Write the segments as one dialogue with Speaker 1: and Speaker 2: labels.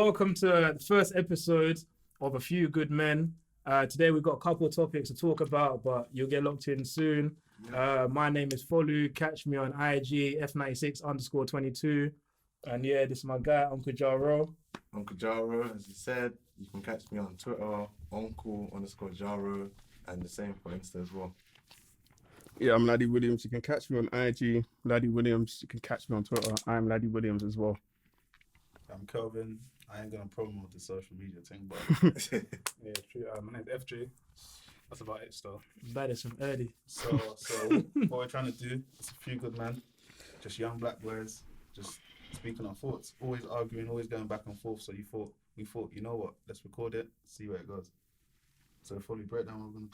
Speaker 1: welcome to the first episode of A Few Good Men. Today we've got a couple of topics to talk about, but you'll get locked in soon. My name is Folu. Catch me on IG F96_22. And yeah, this is my guy, Uncle Jaro.
Speaker 2: Uncle Jaro, as you said, you can catch me on Twitter, Uncle_Jaro, and the same for Insta as well.
Speaker 3: Yeah, I'm LADI Williams. You can catch me on IG, LADI Williams. You can catch me on Twitter. I'm LADI Williams as well.
Speaker 4: I'm Kelvin. I ain't gonna promote the social media thing, but
Speaker 5: yeah, true. My name's FJ. That's about it, still.
Speaker 1: That is from early.
Speaker 4: So what we're trying to do is a few good men, just young black boys, just speaking our thoughts, always arguing, always going back and forth. So we thought, you know what? Let's record it, see where it goes. So fully breakdown, we're gonna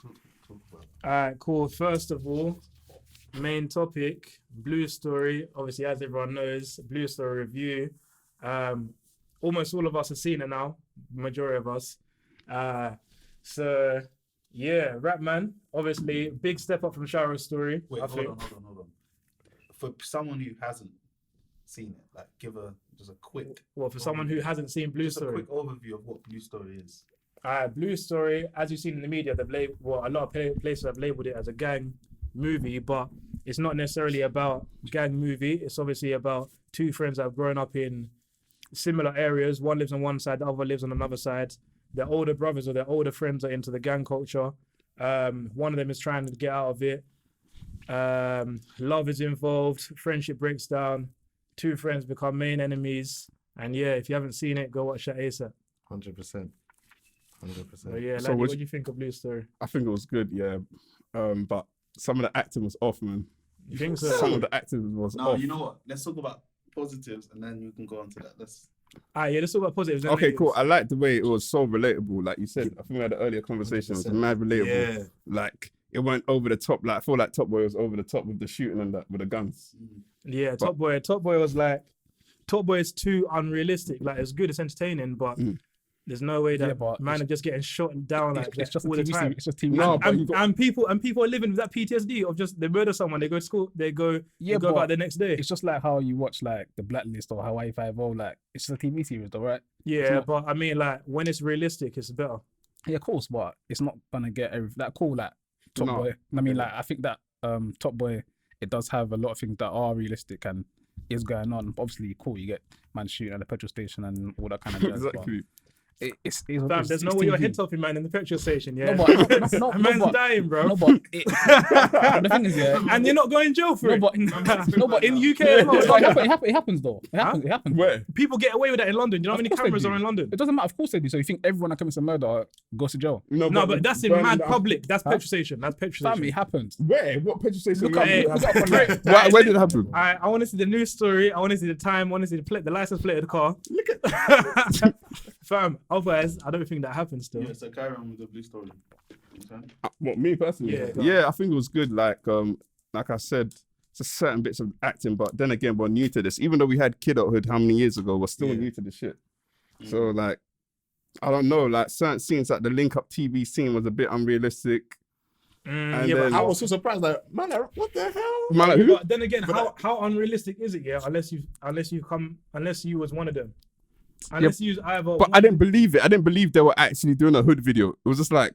Speaker 4: talk about.
Speaker 1: All right, cool. First of all, main topic, Bluestory. Obviously, as everyone knows, Bluestory review. Almost all of us have seen it now, majority of us. So yeah, Rapman, obviously big step up from Jaro's story.
Speaker 4: Wait, hold on. For someone who hasn't seen it, like give just a quick.
Speaker 1: Well, for someone who hasn't seen Bluestory,
Speaker 4: just a quick overview of what Bluestory is.
Speaker 1: Bluestory, as you've seen in the media, a lot of places have labeled it as a gang movie, but it's not necessarily about gang movie. It's obviously about two friends that have grown up in similar areas. One lives on one side, the other lives on another side. Their older brothers or their older friends are into the gang culture. One of them is trying to get out of it. Love is involved. Friendship breaks down. Two friends become main enemies. And yeah, if you haven't seen it, go watch that ASAP.
Speaker 2: 100%.
Speaker 1: But yeah,
Speaker 3: So
Speaker 1: what do you think of Bluestory?
Speaker 3: I think it was good, yeah. But some of the acting was off, man.
Speaker 1: You think so?
Speaker 3: Some of the acting was
Speaker 4: No,
Speaker 3: off.
Speaker 4: you know what? Let's talk about positives and then you can go on to that. Let's
Speaker 1: Let's talk about positives. and
Speaker 3: Okay,
Speaker 1: negatives.
Speaker 3: cool. I like the way it was so relatable. Like you said, I think we had an earlier conversation. It was
Speaker 2: 100%.
Speaker 3: mad relatable.
Speaker 2: Yeah.
Speaker 3: Like it went over the top. Like I feel like Top Boy was over the top with the shooting and that with the guns.
Speaker 1: Yeah, Top Boy was like, Top Boy is too unrealistic. Like it's good, it's entertaining, but there's no way that man are just getting shot down like that
Speaker 5: it's just
Speaker 1: all
Speaker 5: a
Speaker 1: the
Speaker 5: TV
Speaker 1: time.
Speaker 5: series. It's just TV.
Speaker 3: No, but
Speaker 1: And people are living with that PTSD of just they murder someone, they go to school, they go
Speaker 5: but
Speaker 1: back the next day.
Speaker 5: It's just like how you watch like The Blacklist or Hawaii Five-0. Like it's just a TV series, though, right?
Speaker 1: Yeah, but I mean, like when it's realistic, it's better.
Speaker 5: Yeah, of course, but it's not gonna get everything. Like cool, like Top Boy. I mean, like I think that Top Boy, it does have a lot of things that are realistic and is going on. But obviously, cool, you get man shooting at the petrol station and all that kind of jazz.
Speaker 3: Exactly.
Speaker 5: It's
Speaker 1: There's no way your head's off, man, in the petrol station. Yeah,
Speaker 5: No, but no,
Speaker 1: man's dying, bro.
Speaker 5: No, but the thing is, yeah.
Speaker 1: And you're not going to jail for it.
Speaker 5: But in
Speaker 1: UK as well.
Speaker 5: It happens though. It happens.
Speaker 3: Where?
Speaker 1: People get away with that in London. You know how many
Speaker 5: Of course they
Speaker 1: cameras
Speaker 5: do.
Speaker 1: are in London?
Speaker 5: It doesn't matter. Of course they do. So you think everyone that commits a murder goes to jail?
Speaker 1: No, but that's in mad public. That's petrol station. That's petrol
Speaker 5: Family,
Speaker 1: station.
Speaker 5: it happens.
Speaker 3: Where? What petrol station?
Speaker 5: Look up,
Speaker 1: Hey,
Speaker 5: look up online.
Speaker 3: Where did it happen?
Speaker 1: I want to see the news story. I want to see the time. I want to see the license plate of the car. Look at fam. Otherwise, I don't think that happens still.
Speaker 4: yeah, so carry on with the Bluestory.
Speaker 3: What, me personally?
Speaker 1: Yeah, go
Speaker 3: Yeah, I think it was good. Like I said, just certain bits of acting, but then again, we're new to this. Even though we had kidhood how many years ago, we're still new to the shit. So like, I don't know, like certain scenes, like the link up TV scene was a bit unrealistic. And
Speaker 1: yeah, but
Speaker 3: then,
Speaker 2: I was so surprised, like, man, what the hell?
Speaker 3: man, like, who?
Speaker 1: But then again, how unrealistic is it? Yeah, unless you was one of them. Unless you either.
Speaker 3: But I didn't believe it. I didn't believe they were actually doing a hood video. It was just like,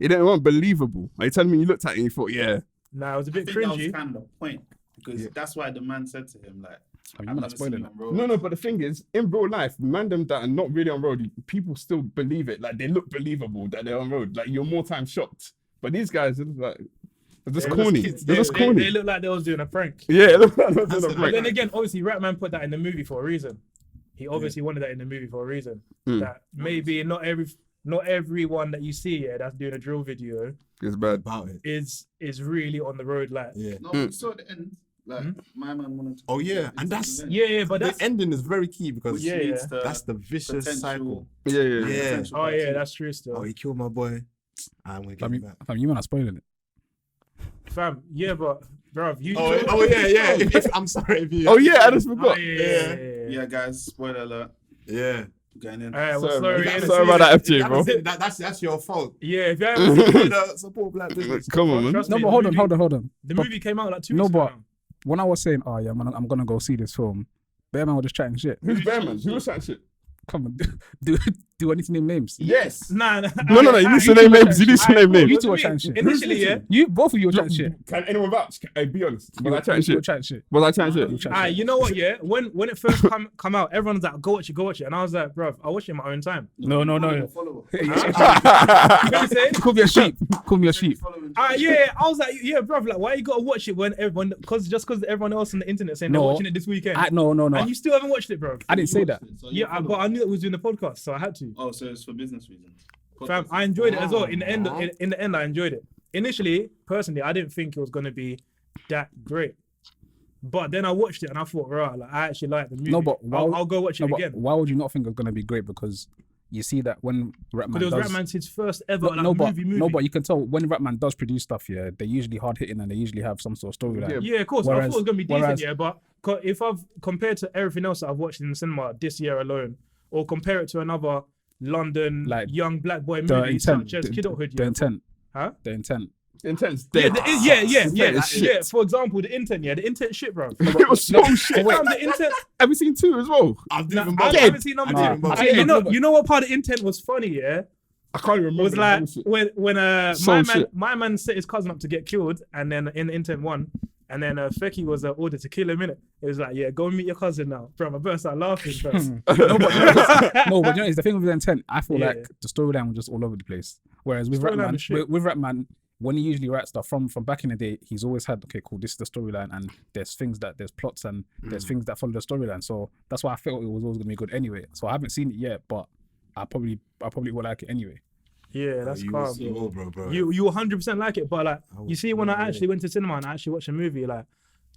Speaker 3: it wasn't believable. Like, you telling me you looked at it and you thought, yeah.
Speaker 1: Nah, it was a
Speaker 4: I
Speaker 1: bit
Speaker 4: think that was
Speaker 1: cringy.
Speaker 4: kind of the point because that's why the man said to him like,
Speaker 5: I'm
Speaker 4: "I've
Speaker 5: not
Speaker 4: never
Speaker 5: spoiling
Speaker 4: seen you
Speaker 5: it.
Speaker 4: on road."
Speaker 3: No, but the thing is, in real life, man them that are not really on road, people still believe it. Like, they look believable that they're on road. Like, you're more time shocked. But these guys, it's like, they're just corny. They're just corny.
Speaker 1: They look like they was doing a prank.
Speaker 3: Yeah, it looked like they were doing a
Speaker 1: But
Speaker 3: prank.
Speaker 1: then again, obviously, Ratman put that in the movie for a reason. He obviously wanted that in the movie for a reason. That maybe not everyone that you see that's doing a drill video
Speaker 3: It's bad.
Speaker 2: About it.
Speaker 1: is really on the road like.
Speaker 2: Yeah.
Speaker 4: No, we saw at the end. Like my man wanted to.
Speaker 2: Oh, yeah. And that's...
Speaker 1: Yeah, but
Speaker 2: The
Speaker 1: that's
Speaker 2: ending is very key because
Speaker 4: Which
Speaker 1: Yeah,
Speaker 4: leads to
Speaker 2: that's the vicious cycle.
Speaker 3: Yeah.
Speaker 2: Yeah.
Speaker 4: potential
Speaker 1: oh yeah,
Speaker 4: part
Speaker 1: that's true still.
Speaker 2: Oh, he killed my boy. I'm going to get him back.
Speaker 5: You man are spoiling it.
Speaker 1: Fam, yeah, but bruv, you.
Speaker 2: Oh, yeah. I'm sorry if you...
Speaker 3: Oh, yeah, I just
Speaker 1: Oh,
Speaker 3: forgot.
Speaker 1: yeah.
Speaker 4: two. Yeah, guys, spoiler alert.
Speaker 2: Yeah.
Speaker 4: Going in.
Speaker 1: All right, well, sorry.
Speaker 3: Sorry about that, FJ, bro.
Speaker 2: That's your fault.
Speaker 1: Yeah, if you haven't seen it,
Speaker 2: Support black business.
Speaker 3: Come on, man.
Speaker 1: trust
Speaker 5: No,
Speaker 1: me,
Speaker 5: but hold on.
Speaker 1: The movie came out like 2
Speaker 5: No,
Speaker 1: weeks
Speaker 5: but
Speaker 1: ago now.
Speaker 5: when I was saying, oh yeah, man, I'm gonna go see this film, Bear Man was just chatting shit.
Speaker 3: Who's Bearman? Who was that shit?
Speaker 5: Come on, do anything in names.
Speaker 4: Yes.
Speaker 1: Nah.
Speaker 3: No, you need to name names. You need to name names.
Speaker 5: You two were chatting shit.
Speaker 1: Initially, yeah.
Speaker 5: You both of you were chatting shit.
Speaker 3: Can anyone vouch? Hey, be honest. Was I
Speaker 5: You
Speaker 3: chatting
Speaker 5: were
Speaker 3: shit?
Speaker 5: chatting shit.
Speaker 3: Was I chatting shit?
Speaker 5: You were chatting shit.
Speaker 1: You know what? Yeah, when it first come out, everyone's like, go watch it, and I was like, bro, I watch it in my own time.
Speaker 5: No.
Speaker 4: Follow
Speaker 1: You know what I'm saying?
Speaker 5: Call me a sheep. Call me a sheep.
Speaker 1: Yeah, I was like, yeah, bro, like, why you gotta watch it when everyone, because everyone else on the internet saying they're
Speaker 5: No.
Speaker 1: watching it this weekend,
Speaker 5: No.
Speaker 1: and you still haven't watched it, bro.
Speaker 5: I didn't say that.
Speaker 1: Yeah, but I knew it was doing the podcast, so I had to.
Speaker 4: Oh, so it's for business reasons.
Speaker 1: Fam, I enjoyed it as well. In the end, I enjoyed it. Initially, personally, I didn't think it was gonna be that great, but then I watched it and I thought, right, like, I actually like the movie.
Speaker 5: No, but
Speaker 1: I'll go watch it
Speaker 5: but
Speaker 1: again.
Speaker 5: why would you not think it's gonna be great? Because you see that when Rapman
Speaker 1: Because it was
Speaker 5: does,
Speaker 1: Rapman's his first ever movie.
Speaker 5: No, but you can tell when Rapman does produce stuff, yeah, they're usually hard hitting and they usually have some sort of storyline.
Speaker 1: Yeah, of course. I
Speaker 5: Whereas-
Speaker 1: thought it was gonna be decent,
Speaker 5: whereas-
Speaker 1: yeah. But if I've compared to everything else that I've watched in the cinema this year alone, or compare it to another London
Speaker 5: Like,
Speaker 1: young black boy
Speaker 5: The
Speaker 1: movie
Speaker 5: intent,
Speaker 1: such as Kidulthood,
Speaker 5: the
Speaker 1: yeah.
Speaker 5: intent,
Speaker 1: Huh?
Speaker 5: the intent.
Speaker 3: Intense.
Speaker 1: Yeah,
Speaker 3: Dead.
Speaker 1: yeah.
Speaker 3: shit.
Speaker 1: For example, the intent, the intent shit, bro.
Speaker 3: It was so shit.
Speaker 1: Fam, the intent.
Speaker 3: Have you seen 2 as well?
Speaker 2: I've
Speaker 1: Nah,
Speaker 2: even
Speaker 1: I
Speaker 2: bothered.
Speaker 1: haven't seen number
Speaker 2: I didn't
Speaker 1: two.
Speaker 2: bother.
Speaker 1: You know what part of the intent was funny, yeah?
Speaker 3: I can't even remember.
Speaker 1: Was
Speaker 3: the
Speaker 1: like
Speaker 3: bullshit.
Speaker 1: when
Speaker 3: So shit.
Speaker 1: my man set his cousin up to get killed, and then in the intent one, and then Feki was ordered to kill him. Innit? It was like, yeah, go and meet your cousin now, bro. I burst out laughing, bro.
Speaker 5: No, but you know, it's the thing with the intent. I feel
Speaker 1: Yeah.
Speaker 5: like the storyline was just all over the place. Whereas with
Speaker 1: Storyline was shit.
Speaker 5: Rapman, when he usually writes stuff from back in the day, he's always had, okay, cool, this is the storyline, and there's plots and there's things that follow the storyline. So that's why I felt it was always gonna be good anyway. So I haven't seen it yet, but I probably will like it anyway.
Speaker 1: Yeah, that's
Speaker 2: you
Speaker 1: calm.
Speaker 2: will see more, bro.
Speaker 1: You 100% like it, but like you see, when I actually went to cinema and I actually watched a movie, like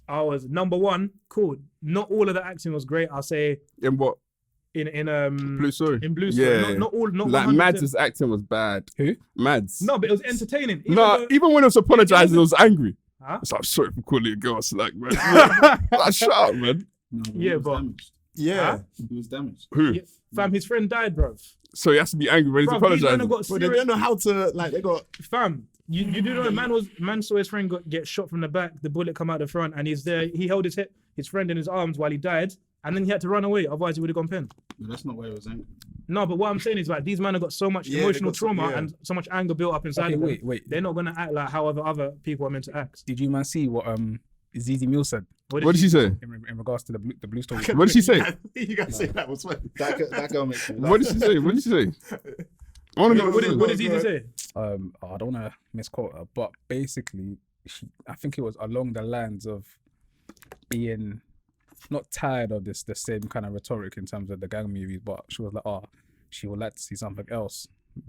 Speaker 1: I was number one, cool. Not all of the acting was great. I'll say
Speaker 3: In what?
Speaker 1: in
Speaker 3: Bluestory.
Speaker 1: in Bluestory.
Speaker 3: Yeah.
Speaker 1: Not all. Not
Speaker 3: Like
Speaker 1: 100%.
Speaker 3: Mads' acting was bad.
Speaker 5: Who?
Speaker 3: Mads.
Speaker 1: No, but it was entertaining.
Speaker 3: Even when it was apologizing, it was angry.
Speaker 1: Huh?
Speaker 3: It's like, sorry for calling a girl slack, man. Like, shut up, man.
Speaker 4: No,
Speaker 1: Yeah,
Speaker 4: he was
Speaker 1: but-
Speaker 4: damaged.
Speaker 2: Yeah.
Speaker 1: Huh?
Speaker 4: He was damaged.
Speaker 3: Who?
Speaker 1: Yeah, fam, his friend died, bro.
Speaker 3: So he has to be angry when he's
Speaker 1: Bro, these men
Speaker 3: apologizing.
Speaker 1: have got
Speaker 2: But they
Speaker 1: serious.
Speaker 2: don't know how to, like, they got.
Speaker 1: Fam, you do know man saw his friend get shot from the back, the bullet come out the front, and he's there. He held his friend in his arms while he died, and then he had to run away. Otherwise, he would have gone pen.
Speaker 4: But that's not why he was angry.
Speaker 1: No, but what I'm saying is like these men have got so much
Speaker 2: Yeah, they
Speaker 1: emotional
Speaker 2: got some-
Speaker 1: trauma
Speaker 2: yeah.
Speaker 1: and so much anger built up inside
Speaker 5: Okay,
Speaker 1: of them.
Speaker 5: wait.
Speaker 1: They're not gonna act like however other people are meant to act.
Speaker 5: Did you man see what Zizi Mills said
Speaker 3: What did she say?
Speaker 5: in regards to the blue story?
Speaker 3: What did she say?
Speaker 2: You guys say that was funny.
Speaker 4: That girl makes me laugh.
Speaker 3: What did she say? What did she say? I want to know
Speaker 1: What did Zizi say?
Speaker 5: I don't want to misquote her, but basically, I think it was along the lines of being not tired of the same kind of rhetoric in terms of the gang movies, but she was like, she would like to see something else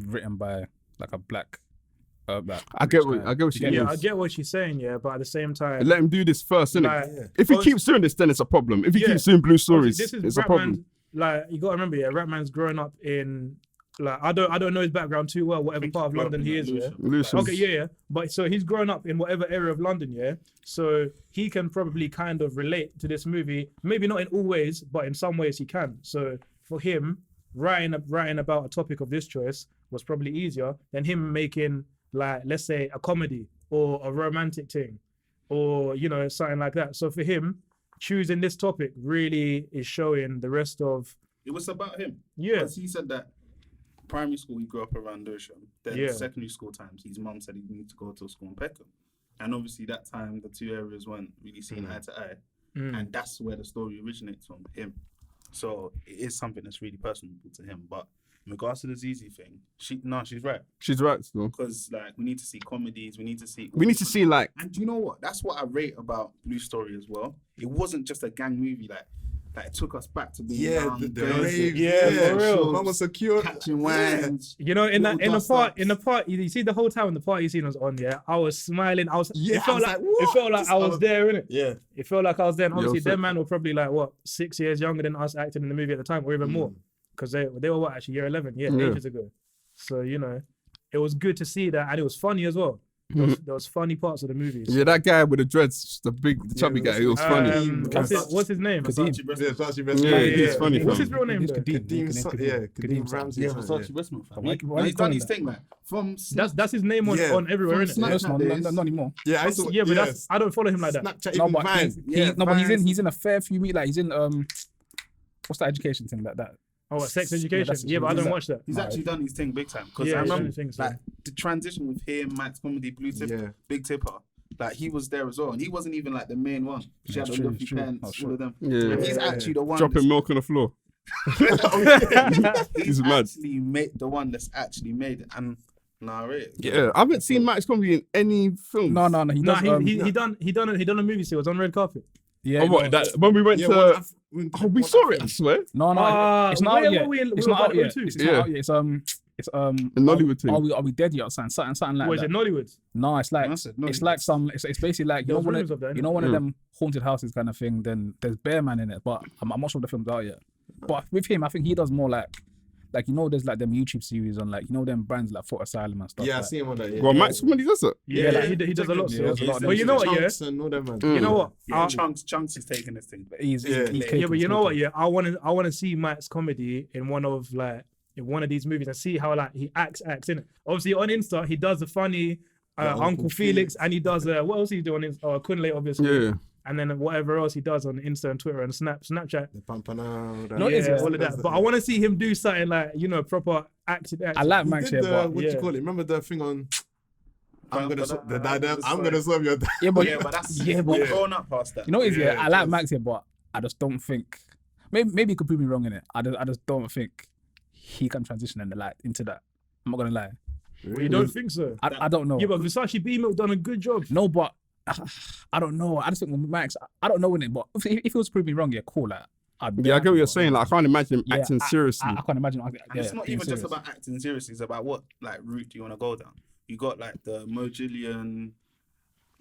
Speaker 5: written by like a black.
Speaker 3: I get what she
Speaker 1: Yeah,
Speaker 3: means.
Speaker 1: I get what she's saying, yeah, but at the same time,
Speaker 3: Let him do this first, innit?
Speaker 1: like,
Speaker 3: If he
Speaker 1: obvi-
Speaker 3: keeps doing this, then it's a problem. If he
Speaker 1: Yeah.
Speaker 3: keeps doing blue stories,
Speaker 1: this is
Speaker 3: it's a
Speaker 1: Ratman's,
Speaker 3: problem.
Speaker 1: like you gotta remember, yeah, Ratman's growing up in like I don't know his background too well, whatever part of London he is, yeah.
Speaker 3: Lucius.
Speaker 1: Okay, yeah. But so he's grown up in whatever area of London, yeah. So he can probably kind of relate to this movie. Maybe not in all ways, but in some ways he can. So for him, writing about a topic of this choice was probably easier than him making, like, let's say a comedy or a romantic thing, or something like that. So for him, choosing this topic really is showing the rest of
Speaker 4: It was about him.
Speaker 1: yeah.
Speaker 4: Because he said that primary school he grew up around Dersham. Then
Speaker 1: Yeah.
Speaker 4: secondary school times, his mum said he needed to go to school in Peckham. And obviously that time the two areas weren't really seen eye to eye. And that's where the story originates from, him. So it is something that's really personal to him. But in regards to the ZZ thing, she's right.
Speaker 3: She's right, still.
Speaker 4: Because like we need to see comedies, we need to see
Speaker 3: like,
Speaker 4: and do you know what? That's what I rate about Bluestory as well. It wasn't just a gang movie, like it took us back to being
Speaker 2: Yeah,
Speaker 4: young,
Speaker 2: the
Speaker 4: girls,
Speaker 2: rave.
Speaker 1: Yeah, for real.
Speaker 2: Mama secure.
Speaker 4: catching wines.
Speaker 1: In the
Speaker 4: Little
Speaker 1: part,
Speaker 4: dust-ups.
Speaker 1: you see the whole time when the party scene was on, yeah, I was smiling.
Speaker 2: Yeah,
Speaker 1: it felt
Speaker 2: I was
Speaker 1: like
Speaker 2: like,
Speaker 1: it felt like I was there, innit?
Speaker 2: Yeah.
Speaker 1: It felt like I was there. And
Speaker 3: Yeah,
Speaker 1: obviously,
Speaker 3: so-
Speaker 1: them man were probably like what 6 years younger than us acting in the movie at the time, or even more, because they were what actually year 11,
Speaker 3: Yeah.
Speaker 1: ages ago. So it was good to see that, and it was funny as well. There was funny parts of the movies.
Speaker 3: yeah, that guy with the dreads, the chubby guy, it was funny.
Speaker 1: What's his name?
Speaker 4: Versace
Speaker 2: Yeah,
Speaker 4: Breast-
Speaker 2: Versace Breast-
Speaker 3: Yeah, he's funny,
Speaker 1: What's
Speaker 3: fam.
Speaker 1: his real name? though?
Speaker 2: Kadeem Ramsey.
Speaker 4: Yeah,
Speaker 2: or something,
Speaker 4: Versace Breastmilk, fam.
Speaker 5: Why- why
Speaker 4: He's done
Speaker 5: you
Speaker 4: his
Speaker 5: calling
Speaker 4: thing, man. From
Speaker 1: That's his name on
Speaker 2: Yeah.
Speaker 1: everywhere,
Speaker 4: From
Speaker 1: innit?
Speaker 4: Snap-
Speaker 5: No, it's not,
Speaker 4: days.
Speaker 5: not anymore.
Speaker 2: Yeah, I saw.
Speaker 1: Yeah, but I don't follow him like that.
Speaker 2: Snapchat,
Speaker 5: No,
Speaker 2: even
Speaker 5: but
Speaker 2: Vines.
Speaker 5: but he's in a fair few meet. Like he's in what's that education thing that
Speaker 1: Oh, what, Sex
Speaker 5: Yeah,
Speaker 1: Education?
Speaker 5: that's-
Speaker 1: Yeah, but I don't
Speaker 5: he's-
Speaker 1: watch that.
Speaker 4: He's actually done his thing big time. Because
Speaker 1: Yeah,
Speaker 4: I
Speaker 1: he's done
Speaker 4: remember
Speaker 1: his thing, so-
Speaker 4: like the transition with him, Max Comedy, Blue Tip,
Speaker 2: Yeah.
Speaker 4: Big Tipper. Like he was there as well, and he wasn't even like the main one. She had
Speaker 5: it's
Speaker 4: the
Speaker 5: true,
Speaker 4: luffy
Speaker 5: it's true.
Speaker 4: pants,
Speaker 5: Oh,
Speaker 4: all
Speaker 5: sure.
Speaker 4: of them.
Speaker 3: Yeah.
Speaker 4: And he's actually the one.
Speaker 3: Dropping milk on the floor.
Speaker 4: He's
Speaker 3: He's mad.
Speaker 4: actually made the one that's actually made it. And nah, really.
Speaker 3: Yeah, I haven't seen Max Comedy in any film.
Speaker 5: No, he
Speaker 1: No,
Speaker 5: does.
Speaker 1: he done a movie series on red carpet.
Speaker 5: Yeah,
Speaker 3: Oh, what?
Speaker 5: no,
Speaker 3: That when we went
Speaker 2: Yeah,
Speaker 3: to, we saw it. I swear.
Speaker 5: no,
Speaker 1: Ah,
Speaker 5: it's not
Speaker 1: where
Speaker 5: out yet.
Speaker 1: were we in-
Speaker 5: It's
Speaker 1: we were
Speaker 5: not out
Speaker 1: about
Speaker 5: yet.
Speaker 1: 02?
Speaker 5: It's
Speaker 3: Yeah.
Speaker 5: not out yet. It's
Speaker 3: The Nollywood thing.
Speaker 5: Are we dead yet? Or something like
Speaker 1: What is
Speaker 5: that.
Speaker 1: it, Nollywood?
Speaker 5: No, it's like
Speaker 4: I said no,
Speaker 5: it's like it's basically like
Speaker 1: There
Speaker 5: you know
Speaker 1: was
Speaker 5: one
Speaker 1: rumours
Speaker 5: of
Speaker 1: of that,
Speaker 5: you know
Speaker 1: innit?
Speaker 5: one of them haunted houses kind of thing. Then there's Bear Man in it, but I'm not sure if the film's out yet. But with him, I think he does more like you know there's like them YouTube series on like you know them brands like Fort Asylum and stuff.
Speaker 2: Yeah, I
Speaker 5: like,
Speaker 2: see him on that. Yeah.
Speaker 3: Well, Max Comedy does it.
Speaker 1: Yeah, he does a lot.
Speaker 5: Yeah,
Speaker 1: So.
Speaker 5: there's a lot of
Speaker 1: But you know what? Yeah,
Speaker 2: Chunks and all them, man.
Speaker 1: you know what?
Speaker 4: Yeah,
Speaker 1: I-
Speaker 4: Chunks is taking this thing.
Speaker 5: He's
Speaker 2: Yeah.
Speaker 1: Yeah, but you know what? Yeah, I want to see Max Comedy in one of these movies and see how like he acts in it. Obviously on Insta he does the funny Uncle Felix, and he does what else he do on Kunle obviously,
Speaker 3: Yeah.
Speaker 1: and then whatever else he does on Insta and Twitter and Snapchat.
Speaker 2: The Pampana.
Speaker 5: No,
Speaker 1: Yeah,
Speaker 5: is it?
Speaker 1: all of that. But I want to see him do something like proper acting.
Speaker 5: I like
Speaker 2: He
Speaker 5: Max
Speaker 2: did
Speaker 5: here,
Speaker 2: the,
Speaker 5: but
Speaker 2: what do
Speaker 1: yeah.
Speaker 2: you call it? Remember the thing on? I'm gonna
Speaker 4: I'm
Speaker 2: serve your dad.
Speaker 5: yeah, but
Speaker 4: Yeah, but that's
Speaker 5: Yeah, but-
Speaker 4: we've grown up past that.
Speaker 5: you know what it is, yeah,
Speaker 2: Yeah,
Speaker 5: I like Max here, but I just don't think maybe you could prove me wrong in it. I just don't think he can transition into that. I'm not gonna lie.
Speaker 1: You don't think so?
Speaker 5: I don't know.
Speaker 1: Yeah, but Versace B-Milk done a good job.
Speaker 5: No, but I don't know. I just think with Max, I don't know in it. But if he was to prove me wrong, yeah, cool. Like,
Speaker 3: Yeah, I get what you're saying. Like, I can't imagine him
Speaker 5: Yeah,
Speaker 3: acting seriously.
Speaker 5: I can't imagine.
Speaker 4: And it's not even just about acting seriously. It's about what like route do you want to go down. You got like the Mojillian.